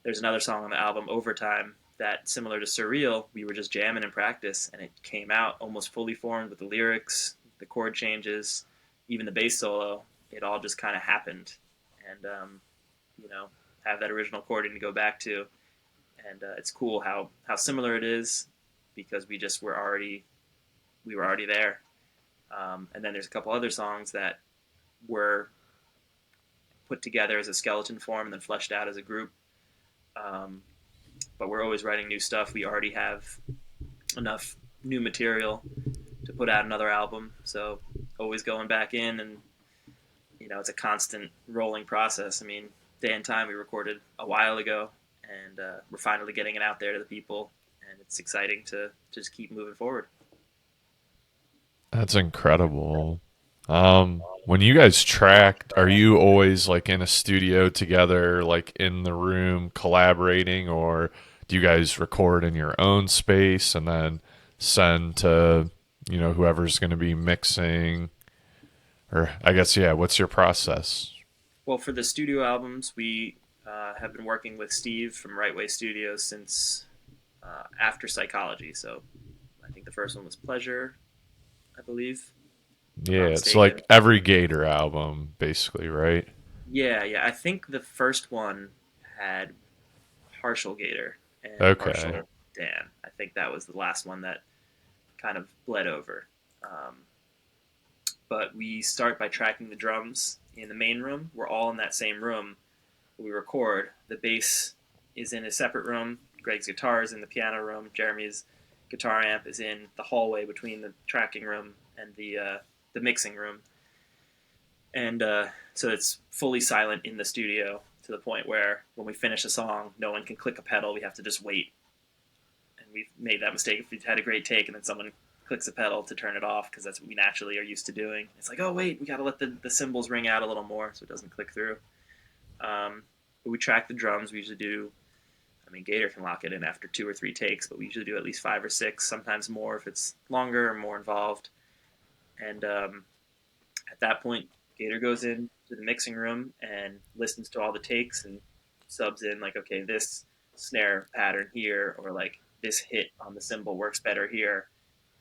there's another song on the album, Overtime, that, similar to Surreal, we were just jamming in practice, and it came out almost fully formed with the lyrics, the chord changes, even the bass solo. It all just kind of happened, and you know, have that original chording to go back to. And it's cool how similar it is, because we were already there. And then there's a couple other songs that were put together as a skeleton form and then fleshed out as a group. Um, but we're always writing new stuff. We already have enough new material to put out another album, so always going back in, and it's a constant rolling process. I mean, Day and Time we recorded a while ago, and we're finally getting it out there to the people, and it's exciting to just keep moving forward. That's incredible. When you guys track, are you always like in a studio together, like in the room collaborating, or do you guys record in your own space and then send to, whoever's going to be mixing? Or I guess, yeah, what's your process? Well, for the studio albums, we have been working with Steve from Right Way Studios since after Psychology. So I think the first one was Pleasure, I believe, if I'm Yeah, not it's mistaken. like every Gator album, basically, right? Yeah. I think the first one had Partial Gator and Okay. Partial Dan. I think that was the last one that kind of bled over. Um, but we start by tracking the drums in the main room. We're all in that same room. We record. The bass is in a separate room. Greg's guitar is in the piano room. Jeremy's guitar amp is in the hallway between the tracking room and the mixing room. And so it's fully silent in the studio, to the point where when we finish a song, no one can click a pedal. We have to just wait. And we've made that mistake. If we've had a great take and then someone clicks a pedal to turn it off, because that's what we naturally are used to doing. It's like, oh, wait, we got to let the cymbals ring out a little more so it doesn't click through. But we track the drums. We usually do, I mean, Gator can lock it in after 2 or 3 takes, but we usually do at least 5 or 6, sometimes more if it's longer or more involved. And at that point, Gator goes in to the mixing room and listens to all the takes and subs in, like, okay, this snare pattern here, or like this hit on the cymbal works better here.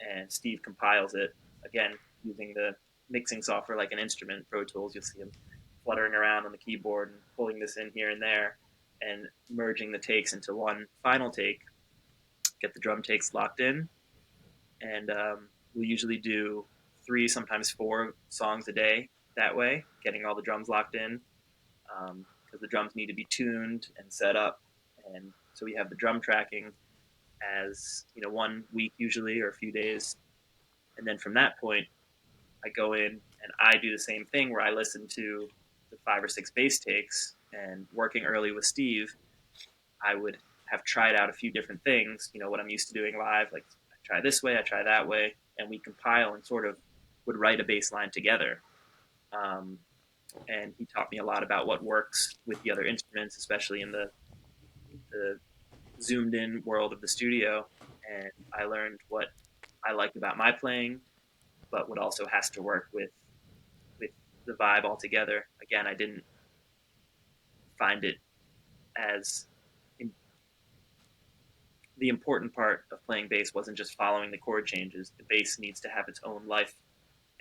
And Steve compiles it, again, using the mixing software like an instrument, Pro Tools. You'll see him fluttering around on the keyboard and pulling this in here and there, and merging the takes into one final take, get the drum takes locked in. And we usually do 3, sometimes 4 songs a day that way, getting all the drums locked in, because the drums need to be tuned and set up. And so we have the drum tracking as 1 week usually, or a few days. And then from that point, I go in and I do the same thing, where I listen to the 5 or 6 bass takes, and working early with Steve, I would have tried out a few different things, what I'm used to doing live, like I try this way, I try that way, and we compile and sort of would write a bass line together. Um, and he taught me a lot about what works with the other instruments, especially in the zoomed in world of the studio. And I learned what I liked about my playing, but what also has to work with the vibe altogether. Again, I didn't find it as in, the important part of playing bass wasn't just following the chord changes. The bass needs to have its own life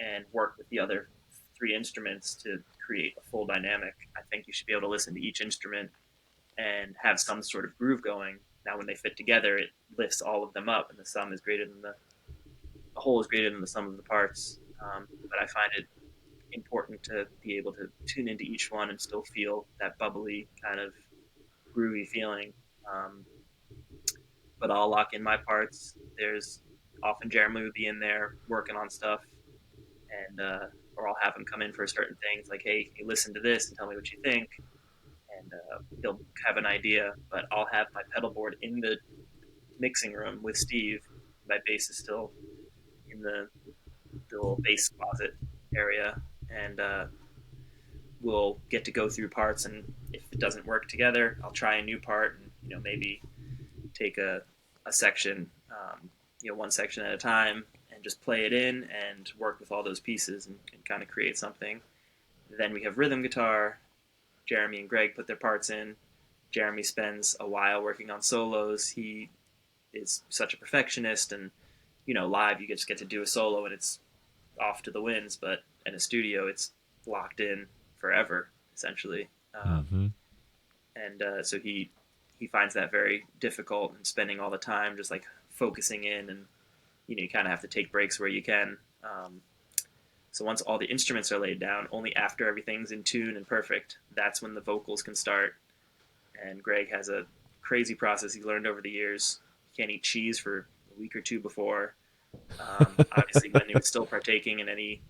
and work with the other 3 instruments to create a full dynamic. I think you should be able to listen to each instrument and have some sort of groove going. Now, when they fit together, it lifts all of them up, and the whole is greater than the sum of the parts. But I find it important to be able to tune into each one and still feel that bubbly kind of groovy feeling. Um, but I'll lock in my parts. There's often Jeremy would be in there working on stuff, and or I'll have him come in for certain things like, hey, listen to this and tell me what you think, and he'll have an idea. But I'll have my pedal board in the mixing room with Steve. My bass is still in the little bass closet area, and we'll get to go through parts. And if it doesn't work together, I'll try a new part, and maybe take a section, one section at a time, and just play it in and work with all those pieces and kind of create something. Then we have rhythm guitar. Jeremy and Greg put their parts in. Jeremy spends a while working on solos. He is such a perfectionist, and live you just get to do a solo and it's off to the winds. But in a studio, it's locked in forever, essentially. Mm-hmm. And so he finds that very difficult, and spending all the time just like focusing in, and you kind of have to take breaks where you can. So once all the instruments are laid down, only after everything's in tune and perfect, that's when the vocals can start. And Greg has a crazy process he learned over the years. He can't eat cheese for a week or two before. Obviously, when he was still partaking in any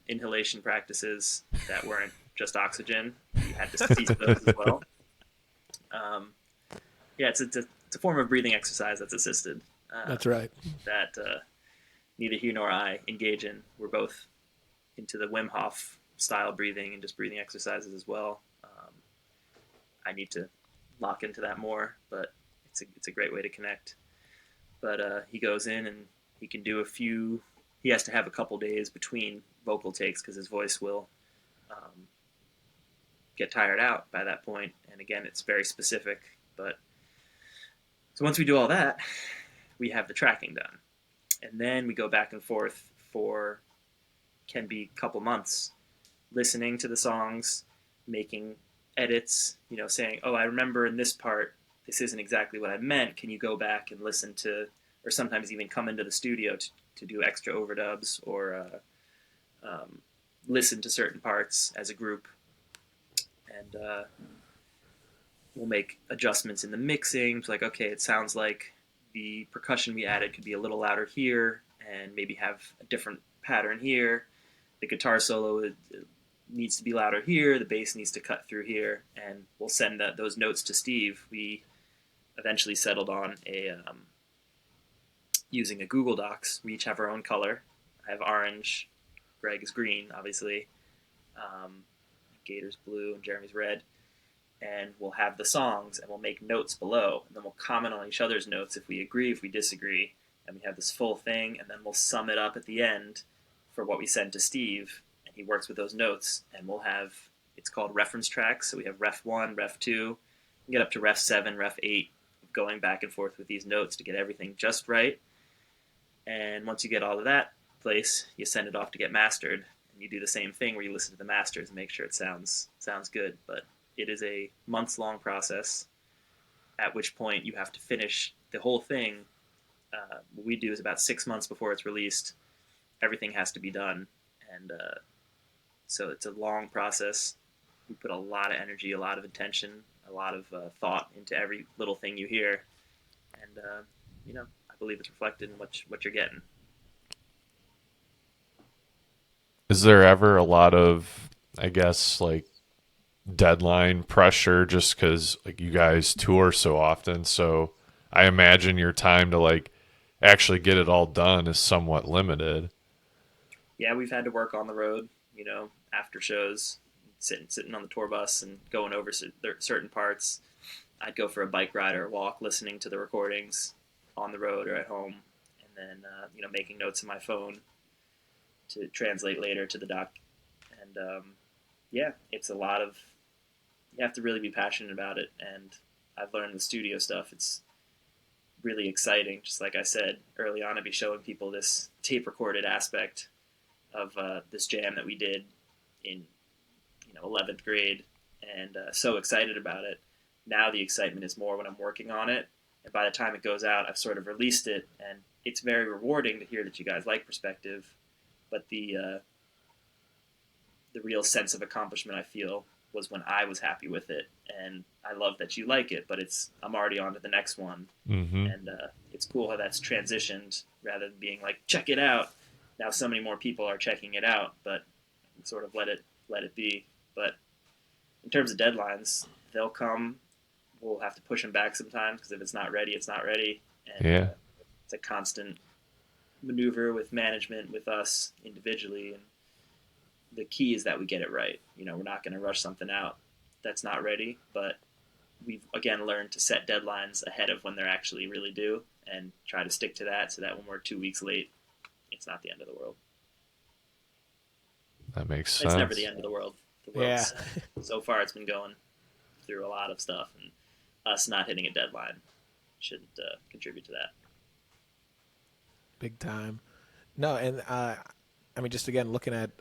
inhalation practices that weren't just oxygen, he had to cease those as well. Yeah, it's a form of breathing exercise that's assisted. That's right. That neither he nor I engage in. We're both into the Wim Hof style breathing and just breathing exercises as well. I need to lock into that more, but it's a great way to connect. But he goes in and he can do a few. He has to have a couple days between vocal takes because his voice will get tired out by that point. And again, it's very specific. But so once we do all that, we have the tracking done, and then we go back and forth for can be a couple months, listening to the songs, making edits. Saying, "Oh, I remember in this part, this isn't exactly what I meant. Can you go back and listen to?" Or sometimes even come into the studio to do extra overdubs or listen to certain parts as a group, and we'll make adjustments in the mixing. It's like, okay, it sounds like the percussion we added could be a little louder here and maybe have a different pattern here. The guitar solo needs to be louder here. The bass needs to cut through here. And we'll send those notes to Steve. We eventually settled on using a Google Docs. We each have our own color. I have orange. Greg is green, obviously. Gator's blue and Jeremy's red. And we'll have the songs, and we'll make notes below, and then we'll comment on each other's notes if we agree, if we disagree, and we have this full thing, and then we'll sum it up at the end for what we send to Steve, and he works with those notes, and we'll have, it's called reference tracks, so we have ref 1, ref 2, we get up to ref 7, ref 8, going back and forth with these notes to get everything just right, and once you get all of that place, you send it off to get mastered, and you do the same thing where you listen to the masters and make sure it sounds good, but it is a months-long process, at which point you have to finish the whole thing. What we do is about 6 months before it's released, everything has to be done. And so it's a long process. We put a lot of energy, a lot of attention, a lot of thought into every little thing you hear. And, I believe it's reflected in what you're getting. Is there ever a lot of, I guess, like, deadline pressure just because like you guys tour so often, so I imagine your time to like actually get it all done is somewhat limited? Yeah, we've had to work on the road, after shows, sitting on the tour bus and going over certain parts. I'd go for a bike ride or a walk, listening to the recordings on the road or at home, and then making notes in my phone to translate later to the doc. And it's a lot of, you have to really be passionate about it. And I've learned the studio stuff. It's really exciting. Just like I said early on, I'd be showing people this tape recorded aspect of this jam that we did in 11th grade, and so excited about it. Now the excitement is more when I'm working on it, and by the time it goes out, I've sort of released it, and it's very rewarding to hear that you guys like Perspective, But the real sense of accomplishment I feel was when I was happy with it, and I love that you like it, but I'm already on to the next one. Mm-hmm. And it's cool how that's transitioned rather than being like, check it out. Now so many more people are checking it out, but sort of let it be. But in terms of deadlines, they'll come. We'll have to push them back sometimes because if it's not ready, it's not ready. And Yeah. it's a constant maneuver with management, with us individually. And the key is that we get it right. We're not going to rush something out that's not ready, but we've again learned to set deadlines ahead of when they're actually really due and try to stick to that so that when we're 2 weeks late, it's not the end of the world. That makes sense. It's never the end of the world. The world's, Yeah. so far it's been going through a lot of stuff, and us not hitting a deadline shouldn't contribute to that. Big time. No, and I mean, just again, looking at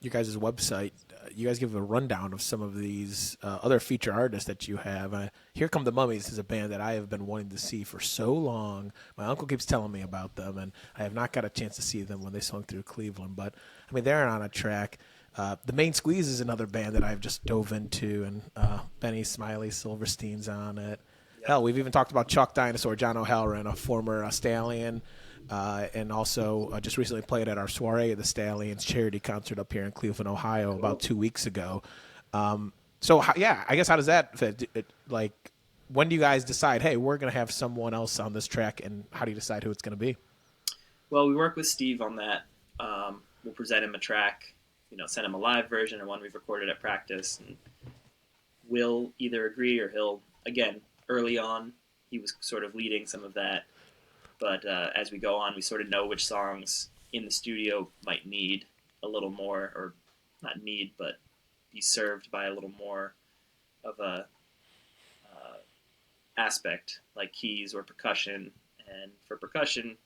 you guys' website, you guys give a rundown of some of these other feature artists that you have. Here Come the Mummies is a band that I have been wanting to see for so long. My uncle keeps telling me about them, and I have not got a chance to see them when they swung through Cleveland. But, I mean, they're on a track. The Main Squeeze is another band that I've just dove into, and Benny Smiley Silverstein's on it. Yep. Hell, we've even talked about Chalk Dinosaur, John O'Halloran, a former Stallion, and also just recently played at our Soiree at the Stallions charity concert up here in Cleveland, Ohio, about 2 weeks ago. So, I guess how does that fit? Like, when do you guys decide, hey, we're going to have someone else on this track, and how do you decide who it's going to be? Well, we work with Steve on that. We'll present him a track, send him a live version or one we've recorded at practice, and we'll either agree or he'll, again, early on, he was sort of leading some of that. But as we go on, we sort of know which songs in the studio might need a little more, or not need, but be served by a little more of a aspect, like keys or percussion. And for percussion,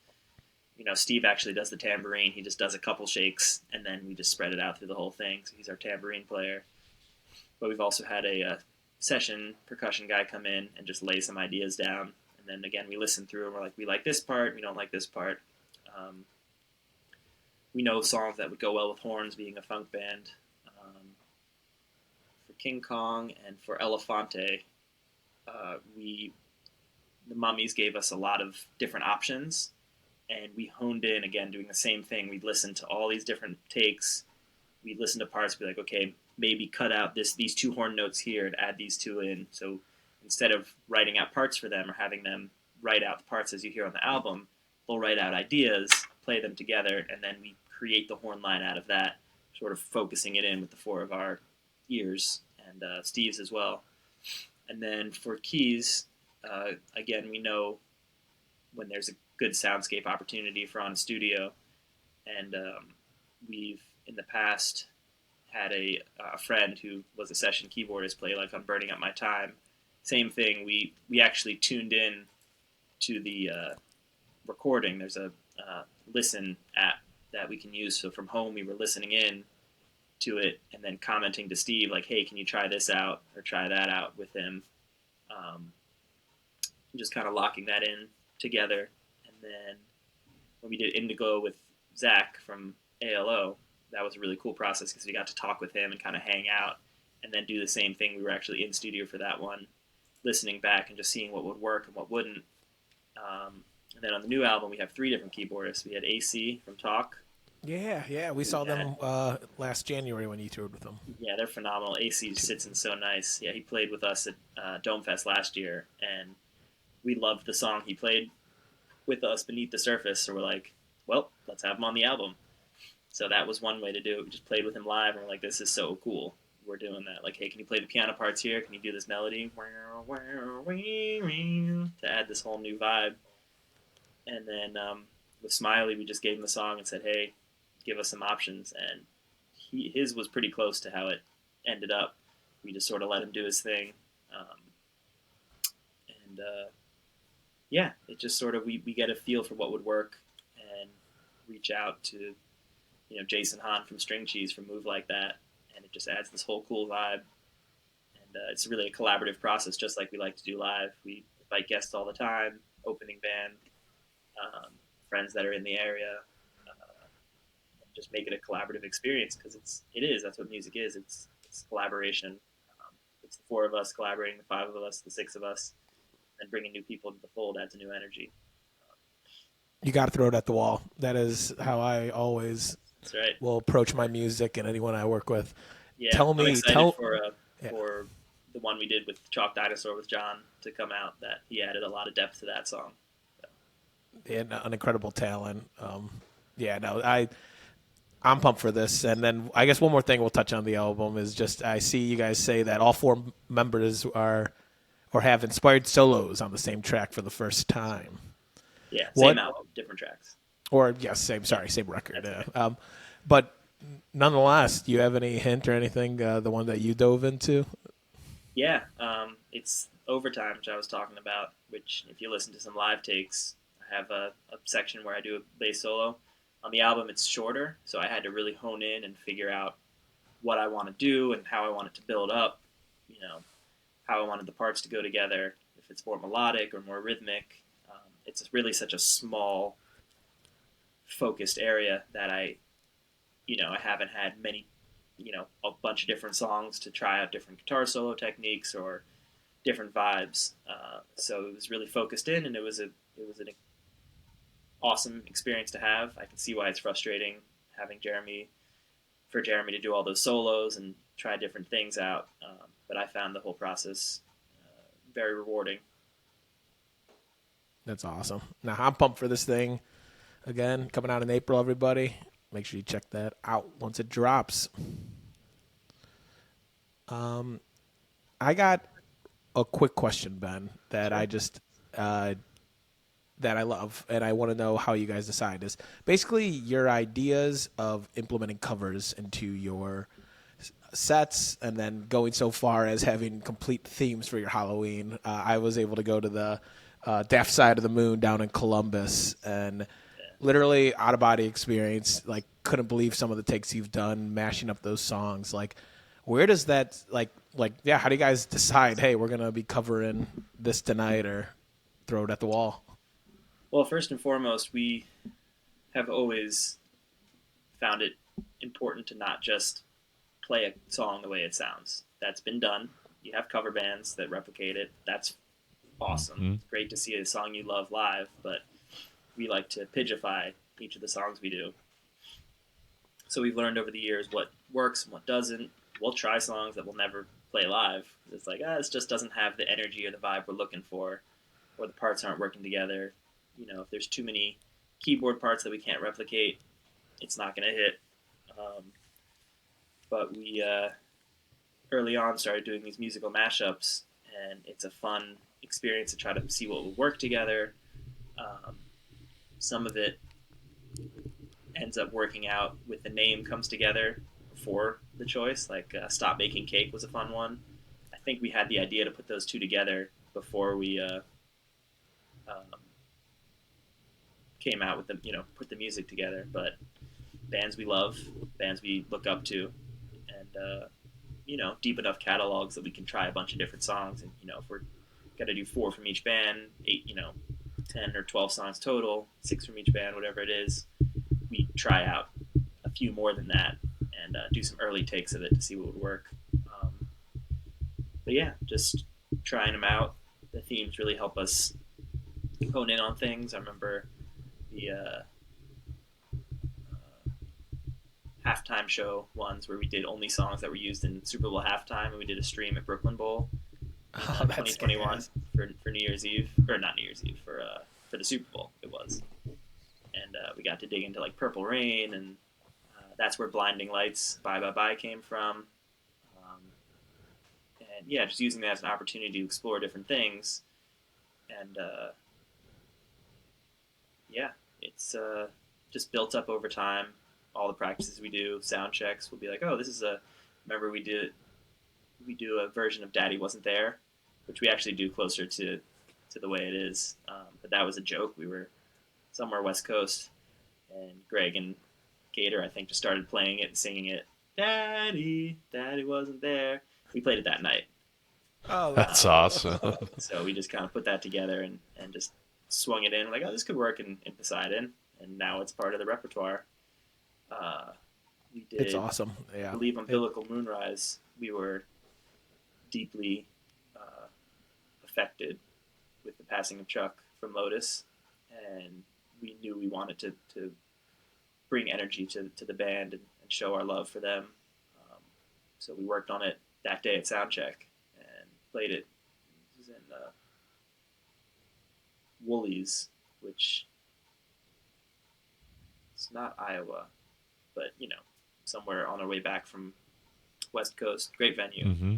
Steve actually does the tambourine. He just does a couple shakes, and then we just spread it out through the whole thing. So he's our tambourine player. But we've also had a session percussion guy come in and just lay some ideas down. And then again, we listen through and we're like, we like this part, we don't like this part. We know songs that would go well with horns, being a funk band. For King Kong and for Elefante, the Mummies gave us a lot of different options, and we honed in, again, doing the same thing. We'd listen to all these different takes. We'd listen to parts, be like, okay, maybe cut out these two horn notes here and add these two in. So instead of writing out parts for them or having them write out the parts as you hear on the album, they'll write out ideas, play them together, and then we create the horn line out of that, sort of focusing it in with the four of our ears, and Steve's as well. And then for keys, again, we know when there's a good soundscape opportunity for on a studio, and we've in the past had a friend who was a session keyboardist play like on Burning Up My Time. Same thing. We actually tuned in to the recording. There's a listen app that we can use. So from home, we were listening in to it and then commenting to Steve like, "Hey, can you try this out or try that out with him?" Just kind of locking that in together. And then when we did Indigo with Zach from ALO, that was a really cool process because we got to talk with him and kind of hang out and then do the same thing. We were actually in studio for that one, listening back and just seeing what would work and what wouldn't. And then on the new album, we have 3 different keyboardists. We had AC from Talk. Yeah, we saw them last January when you toured with them. Yeah, they're phenomenal. AC sits in so nice. Yeah, he played with us at Dome Fest last year, and we loved the song he played with us, Beneath the Surface. So we're like, well, let's have him on the album. So that was one way to do it. We just played with him live, and we're like, this is so cool. We're doing that. Like, hey, can you play the piano parts here? Can you do this melody? To add this whole new vibe. And then with Smiley, we just gave him the song and said, hey, give us some options. And his was pretty close to how it ended up. We just sort of let him do his thing. Yeah, it just sort of, we get a feel for what would work and reach out to, Jason Hahn from String Cheese from Move Like That. And it just adds this whole cool vibe. And it's really a collaborative process, just like we like to do live. We invite guests all the time, opening band, friends that are in the area. just make it a collaborative experience, because that's what music is. It's collaboration. It's the four of us collaborating, the five of us, the six of us, and bringing new people to the fold adds a new energy. You got to throw it at the wall. That is how I always That's right. will approach my music and anyone I work with. Yeah, I'm excited for Yeah. for the one we did with Chalk Dinosaur with John to come out. That he added a lot of depth to that song. And an incredible talent. I'm pumped for this. And then I guess one more thing we'll touch on the album is just I see you guys say that all four members are or have inspired solos on the same track for the first time. Yeah, same album, different tracks. Or yes, same record. But nonetheless, do you have any hint or anything? The one that you dove into? Yeah, it's Overtime, which I was talking about. Which, if you listen to some live takes, I have a section where I do a bass solo. On the album, it's shorter, so I had to really hone in and figure out what I want to do and how I want it to build up. You know, how I wanted the parts to go together. If it's more melodic or more rhythmic, it's really such a small, focused area that I haven't had many, a bunch of different songs to try out different guitar solo techniques or different vibes. So it was really focused in, and it was an awesome experience to have. I can see why it's frustrating having Jeremy to do all those solos and try different things out. But I found the whole process very rewarding. That's awesome. Now I'm pumped for this thing. Again, coming out in April, everybody. Make sure you check that out once it drops. I got a quick question, Ben, that I just that I love, and I want to know how you guys decide. Is basically your ideas of implementing covers into your sets, and then going so far as having complete themes for your Halloween. I was able to go to the Daft Side of the Moon down in Columbus, and literally out of body experience. Like, couldn't believe some of the takes you've done, mashing up those songs. Like, where does that how do you guys decide? Hey, we're gonna be covering this tonight, or throw it at the wall? Well, first and foremost, we have always found it important to not just play a song the way it sounds. That's been done. You have cover bands that replicate it. That's awesome. Mm-hmm. It's great to see a song you love live, but we like to pidgify each of the songs we do. So we've learned over the years what works and what doesn't. We'll try songs that we'll never play live. It's like, this just doesn't have the energy or the vibe we're looking for, or the parts aren't working together. If there's too many keyboard parts that we can't replicate, it's not going to hit. But we early on started doing these musical mashups, and it's a fun experience to try to see what will work together. Some of it ends up working out with the name comes together before the choice. Like Stop Making Cake was a fun one. I think we had the idea to put those two together before we came out with put the music together. But bands we love, bands we look up to, and deep enough catalogs that we can try a bunch of different songs. And if we're got to do 4 from each band, 8, 10 or 12 songs total, 6 from each band, whatever it is, we try out a few more than that and do some early takes of it to see what would work. But yeah, just trying them out. The themes really help us hone in on things. I remember the halftime show ones where we did only songs that were used in Super Bowl halftime, and we did a stream at Brooklyn Bowl in 2021 for New Year's Eve, or not New Year's Eve, for the Super Bowl it was. And we got to dig into like Purple Rain, and that's where Blinding Lights Bye Bye Bye came from. And yeah, just using that as an opportunity to explore different things. And yeah, it's just built up over time. All the practices we do, sound checks, we'll be like, oh, this is remember we do a version of Daddy Wasn't There, which we actually do closer to the way it is. But that was a joke. We were somewhere West Coast, and Greg and Gator, I think, just started playing it and singing it. Daddy wasn't there. We played it that night. Oh, that's awesome. So we just kind of put that together and just swung it in. Like, oh, this could work in Poseidon. And now it's part of the repertoire. We did, It's awesome. I Yeah. believe, Umbilical Moonrise. We were deeply affected with the passing of Chuck from Lotus, and we knew we wanted to bring energy to the band and show our love for them. So we worked on it that day at soundcheck and played it. It was in Woolies, which is not Iowa, but somewhere on our way back from West Coast. Great venue, Mm-hmm.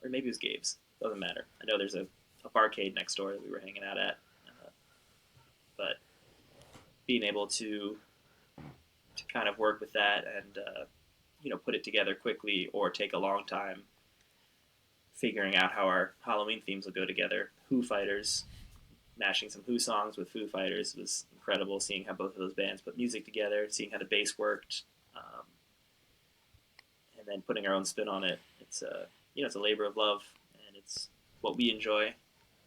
or maybe it was Gabe's. Doesn't matter. I know there's a barcade next door that we were hanging out at, but being able to kind of work with that and put it together quickly or take a long time figuring out how our Halloween themes will go together. Foo Fighters, mashing some Who songs with Foo Fighters was incredible. Seeing how both of those bands put music together, seeing how the bass worked, and then putting our own spin on it. It's it's a labor of love, and it's what we enjoy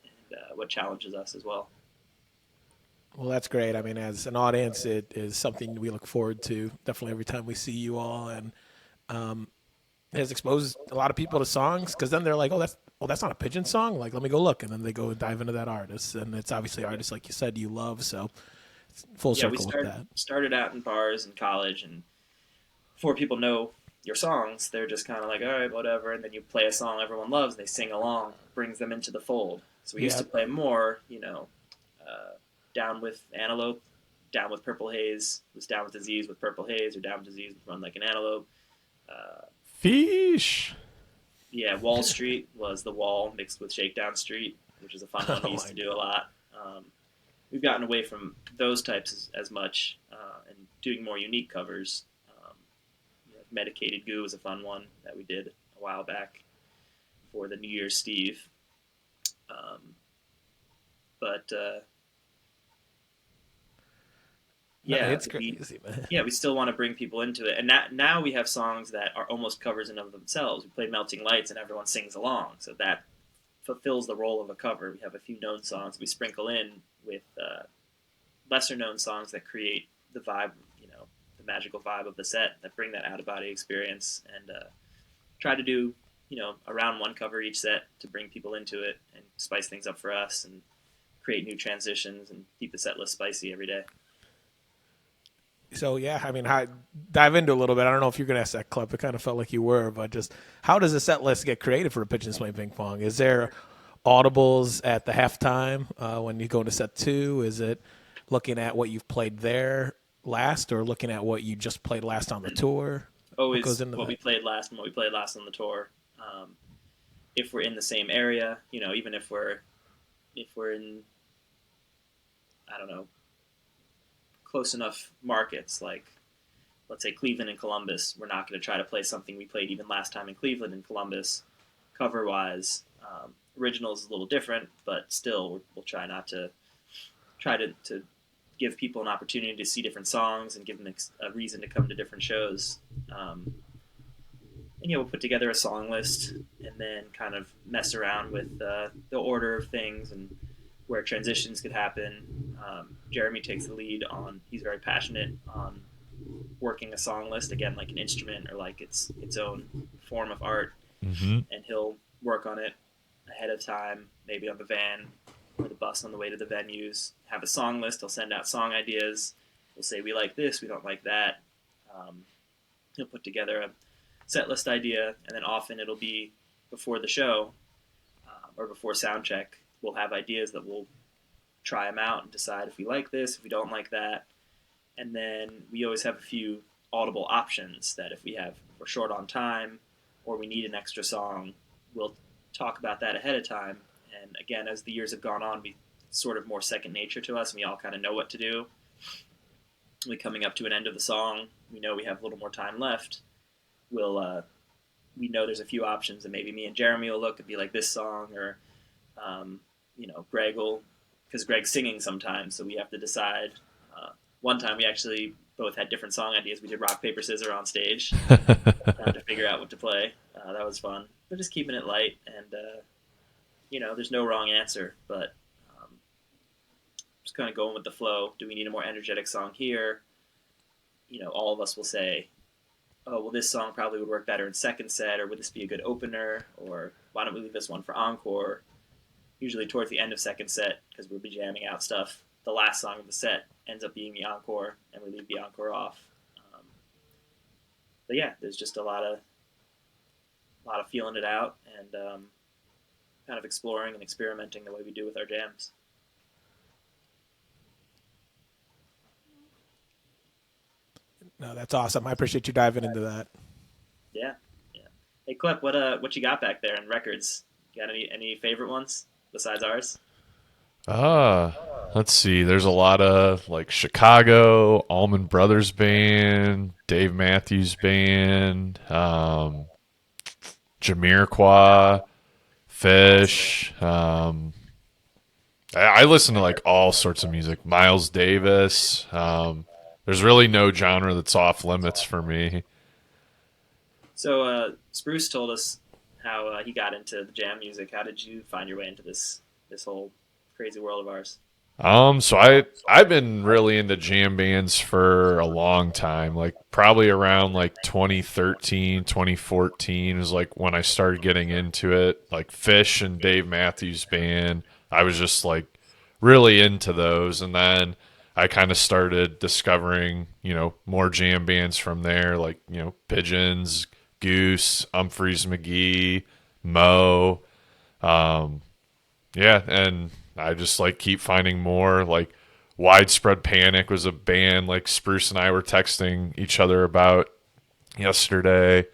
and what challenges us as well. Well, that's great. I mean, as an audience, it is something we look forward to definitely every time we see you all, and it has exposed a lot of people to songs because then they're like, that's not a Pigeon song. Like, let me go look, and then they go and dive into that artist, and it's obviously artists like you said you love, so it's full Yeah, we circle with that. started out in bars in college, and before people know your songs, they're just kind of like, all right, whatever. And then you play a song everyone loves, they sing along, brings them into the fold. So we used Yeah. to play more, Down with Antelope, Down with Purple Haze, was Down with Disease with Purple Haze, or Down with Disease with Run Like an Antelope. Fish. Yeah, Wall Street was The Wall mixed with Shakedown Street, which is a fun one we used to do a lot. We've gotten away from those types as much and doing more unique covers. Medicated Goo was a fun one that we did a while back for the New Year's Steve. But No, yeah, it's crazy, man. we still want to bring people into it. And now we have songs that are almost covers in of themselves. We play Melting Lights and everyone sings along. So that fulfills the role of a cover. We have a few known songs we sprinkle in with lesser known songs that create the vibe, the magical vibe of the set that bring that out of body experience, and try to do, around one cover each set to bring people into it and spice things up for us and create new transitions and keep the set list spicy every day. So yeah, I mean, dive into a little bit. I don't know if you're gonna ask that, Club. It kind of felt like you were, but just how does a set list get created for a Pigeons Playing Ping Pong? Is there audibles at the halftime when you go into set two? Is it looking at what you've played there last, or looking at what you just played last on the tour? What goes Always into what that? we played last and what we played last on the tour. If we're in the same area, even if we're in, I don't know, close enough markets, like let's say Cleveland and Columbus, we're not going to try to play something we played even last time in Cleveland and Columbus, cover wise. Original is a little different, but still we'll try not to to give people an opportunity to see different songs and give them a reason to come to different shows. And we'll put together a song list and then kind of mess around with the order of things and where transitions could happen. Jeremy takes the lead on. He's very passionate on working a song list, again, like an instrument or like its own form of art, Mm-hmm. and he'll work on it ahead of time, maybe on the van or the bus on the way to the venues. Have a song list. He'll send out song ideas. We'll say we like this, we don't like that. He'll put together a set list idea, and then often it'll be before the show or before sound check. We'll have ideas that we'll try them out and decide if we like this, if we don't like that. And then we always have a few audible options that if we're short on time or we need an extra song, we'll talk about that ahead of time. And again, as the years have gone on, it's sort of more second nature to us, and we all kind of know what to do. We're coming up to an end of the song. We know we have a little more time left. We know there's a few options, and maybe me and Jeremy will look and be like, this song, or Greg will, because Greg's singing sometimes, so we have to decide. One time we actually both had different song ideas. We did rock, paper, scissors on stage to figure out what to play. That was fun. But just keeping it light, and there's no wrong answer, but just kind of going with the flow. Do we need a more energetic song here? all of us will say, oh, well, this song probably would work better in second set, or would this be a good opener, or why don't we leave this one for encore? Usually towards the end of second set, because we'll be jamming out stuff, the last song of the set ends up being the encore, and we leave the encore off. But yeah, there's just a lot of feeling it out and kind of exploring and experimenting the way we do with our jams. No, that's awesome. I appreciate you diving into that. Yeah. Hey, Clep, what you got back there in records? You got any favorite ones besides ours? Let's see. There's a lot of like Chicago, Allman Brothers Band, Dave Matthews Band, Jamiroquai, Fish. I listen to like all sorts of music. Miles Davis. There's really no genre that's off limits for me. So Spruce told us how he got into the jam music. How did you find your way into this whole crazy world of ours? So I've been really into jam bands for a long time, like probably around like 2013, 2014 is like when I started getting into it. Like Fish and Dave Matthews Band, I was just like really into those, and then I kind of started discovering, more jam bands from there, like, Pigeons, Goose, Humphreys McGee, Mo. Yeah, and I just like keep finding more. Like Widespread Panic was a band like Spruce and I were texting each other about yesterday.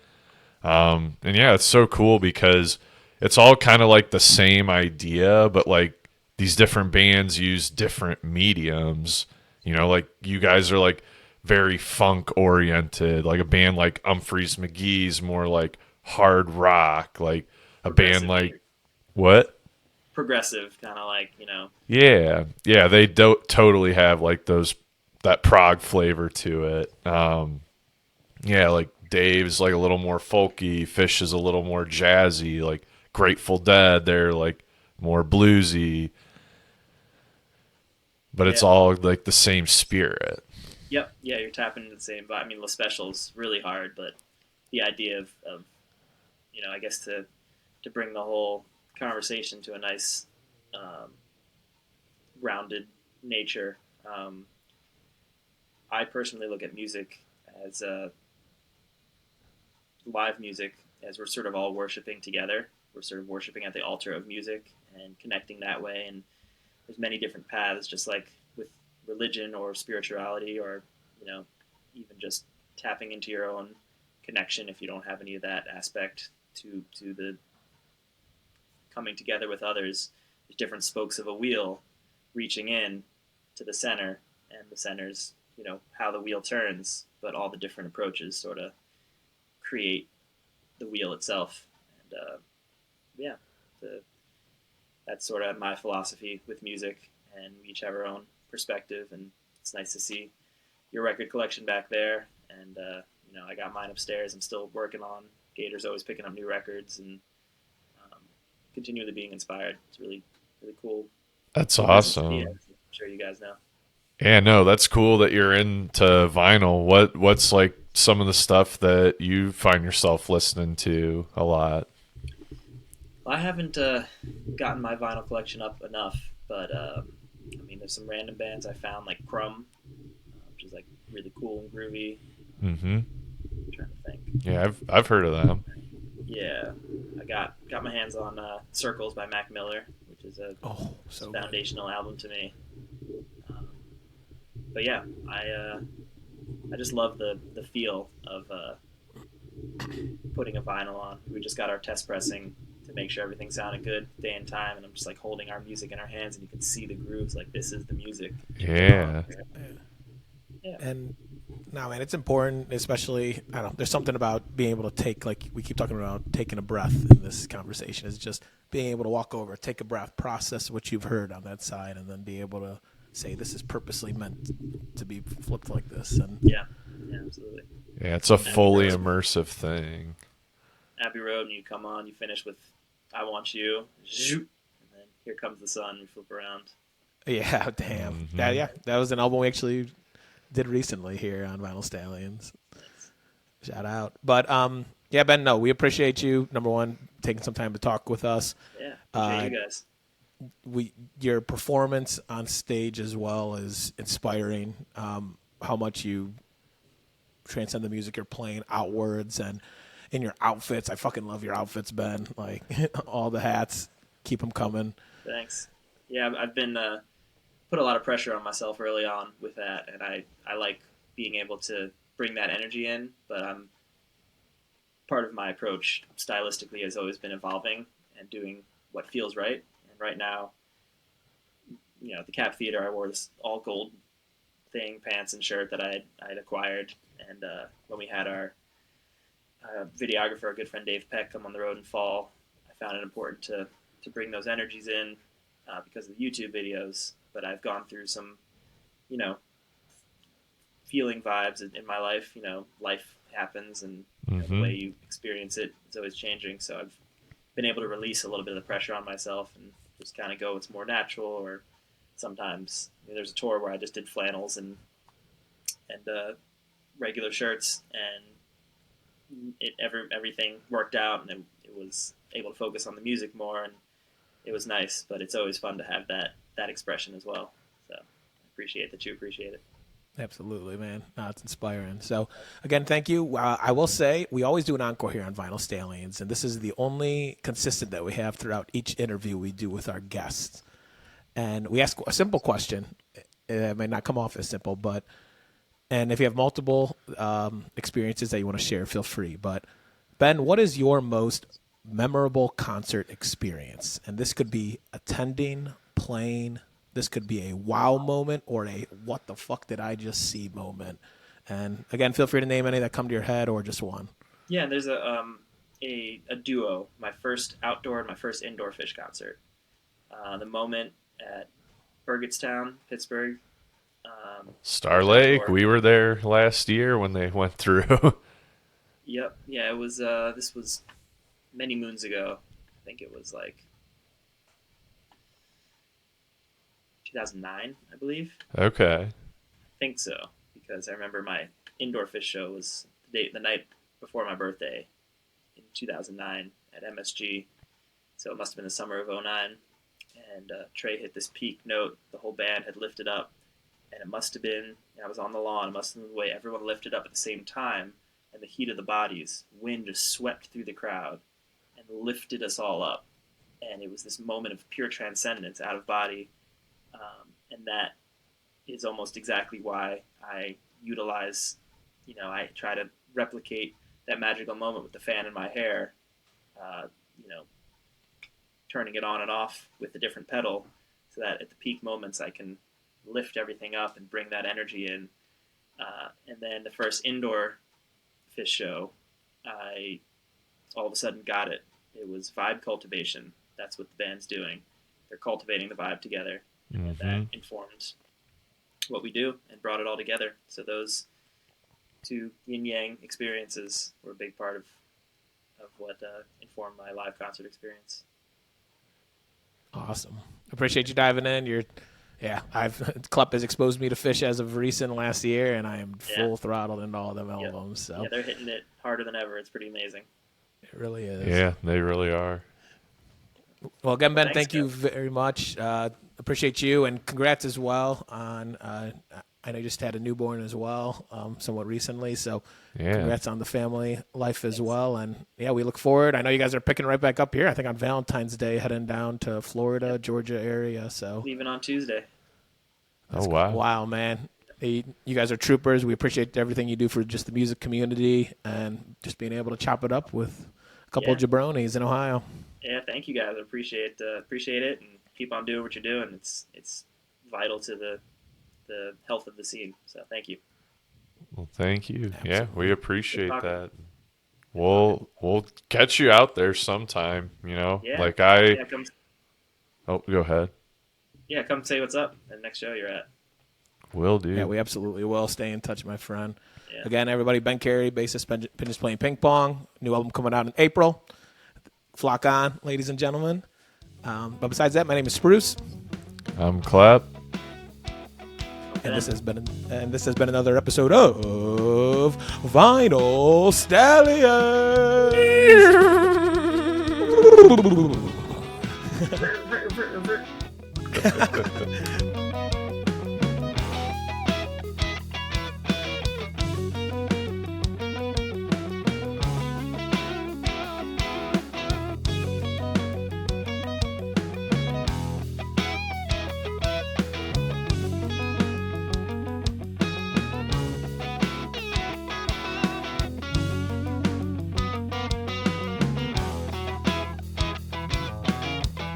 And yeah, it's so cool because it's all kind of like the same idea, but like these different bands use different mediums. Like you guys are like very funk oriented. Like a band like Humphreys McGee's more like hard rock. Like a band like what? Progressive, kind of like Yeah, they totally have like that prog flavor to it. Yeah, like Dave's like a little more folky, Fish is a little more jazzy, like Grateful Dead, they're like more bluesy, but it's all like the same spirit. Yep, yeah, you're tapping into the same vibe. I mean, La Special's really hard, but the idea of I guess to bring the whole conversation to a nice rounded nature. I personally look at music as live music as we're sort of all worshiping together. We're sort of worshiping at the altar of music and connecting that way. And there's many different paths, just like with religion or spirituality, or even just tapping into your own connection if you don't have any of that aspect to the coming together with others. There's different spokes of a wheel reaching in to the center, and the center's how the wheel turns, but all the different approaches sort of create the wheel itself. And that's sort of my philosophy with music, and we each have our own perspective, and it's nice to see your record collection back there, and I got mine upstairs. I'm still working on. Gator's always picking up new records and continually being inspired. It's really, really cool. That's awesome. I'm sure you guys know. Yeah, no, that's cool that you're into vinyl. What's like some of the stuff that you find yourself listening to a lot? I haven't gotten my vinyl collection up enough, but there's some random bands I found, like Crumb, which is like really cool and groovy. Mm-hmm. I'm trying to think. Yeah, I've heard of them. Yeah, I got my hands on Circles by Mac Miller, which is a foundational album to me. But yeah, I just love the feel of putting a vinyl on. We just got our test pressing to make sure everything sounded good day and time, and I'm just like holding our music in our hands, and you can see the grooves. Like, this is the music. Yeah. And no, man, it's important, especially, I don't know, there's something about being able to take, like we keep talking about taking a breath in this conversation, is just being able to walk over, take a breath, process what you've heard on that side, and then be able to say, this is purposely meant to be flipped like this. And yeah, absolutely. Yeah, it's a fully immersive thing. Abbey Road, and you come on, you finish with I Want You, and then Here Comes the Sun, we flip around. Yeah, damn. Mm-hmm. That was an album we actually did recently here on Vinyl Stallions. Shout out. But yeah, Ben, no, we appreciate you. Number one, taking some time to talk with us. Yeah, appreciate you guys. Your performance on stage as well is inspiring. How much you transcend the music you're playing outwards, and in your outfits. I fucking love your outfits, Ben. Like all the hats, keep them coming. Thanks. Yeah, I've been put a lot of pressure on myself early on with that, and I like being able to bring that energy in, but part of my approach stylistically has always been evolving and doing what feels right. And right now, at the Cap Theater, I wore this all gold thing, pants and shirt that I'd acquired. And when we had our videographer, our good friend Dave Peck, come on the road in fall, I found it important to bring those energies in because of the YouTube videos. But I've gone through some, feeling vibes in my life. Life happens, and the way you experience it is always changing. So I've been able to release a little bit of the pressure on myself and just kind of go what's more natural. Or sometimes there's a tour where I just did flannels and regular shirts, and everything worked out, and it was able to focus on the music more, and it was nice. But it's always fun to have that expression as well. So I appreciate that you appreciate it. Absolutely, man. No, it's inspiring. So, again, thank you. I will say we always do an encore here on Vinyl Stallions, and this is the only consistent that we have throughout each interview we do with our guests. And we ask a simple question. It may not come off as simple, and if you have multiple experiences that you want to share, feel free. But, Ben, what is your most memorable concert experience? And this could be attending, playing. This could be a wow moment or a what the fuck did I just see moment. And again, feel free to name any that come to your head or just one. Yeah, there's a duo. My first outdoor and my first indoor Fish concert. The moment at Burgettstown, Pittsburgh. Star Lake. We were there last year when they went through. Yep. Yeah, it was. This was many moons ago. I think it was like 2009, I believe. Okay. I think so, because I remember my indoor Fish show was the night before my birthday in 2009 at MSG. So it must have been the summer of 2009. And Trey hit this peak note. The whole band had lifted up. And it must have been, I was on the lawn, it must have been the way everyone lifted up at the same time. And the heat of the bodies, wind just swept through the crowd and lifted us all up. And it was this moment of pure transcendence, out of body. And that is almost exactly why I utilize, I try to replicate that magical moment with the fan in my hair, turning it on and off with a different pedal so that at the peak moments I can lift everything up and bring that energy in. And then the first indoor Fish show, I all of a sudden got it. It was vibe cultivation. That's what the band's doing. They're cultivating the vibe together. And that informed what we do and brought it all together. So those two yin-yang experiences were a big part of what informed my live concert experience. Awesome. Appreciate you diving in. Club has exposed me to Fish as of recent last year, and I am full throttled into all them albums. So yeah, they're hitting it harder than ever. It's pretty amazing. It really is. Yeah, they really are. Well, again, Ben, Thanks, thank you very much. Appreciate you, and congrats as well on. I know you just had a newborn as well, somewhat recently. So, congrats on the family life as well. And yeah, we look forward. I know you guys are picking right back up here. I think on Valentine's Day, heading down to Florida, Georgia area. So leaving on Tuesday. Oh wow! Wow, man. You guys are troopers. We appreciate everything you do for just the music community and just being able to chop it up with a couple of jabronis in Ohio. Yeah, thank you guys. I appreciate it, and keep on doing what you're doing. It's vital to the health of the scene. So thank you. Well, thank you. Absolutely. Yeah, we appreciate that. We'll catch you out there sometime. Yeah. Oh, go ahead. Yeah, come say what's up at the next show you're at. Will do. Yeah, we absolutely will. Stay in touch, my friend. Yeah. Again, everybody, Ben Carrey, bassist, Pigeons Playing Ping Pong. New album coming out in April. Flock on, ladies and gentlemen. But besides that, my name is Spruce. I'm Clap. Okay. And this has been another episode of Vinyl Stallions.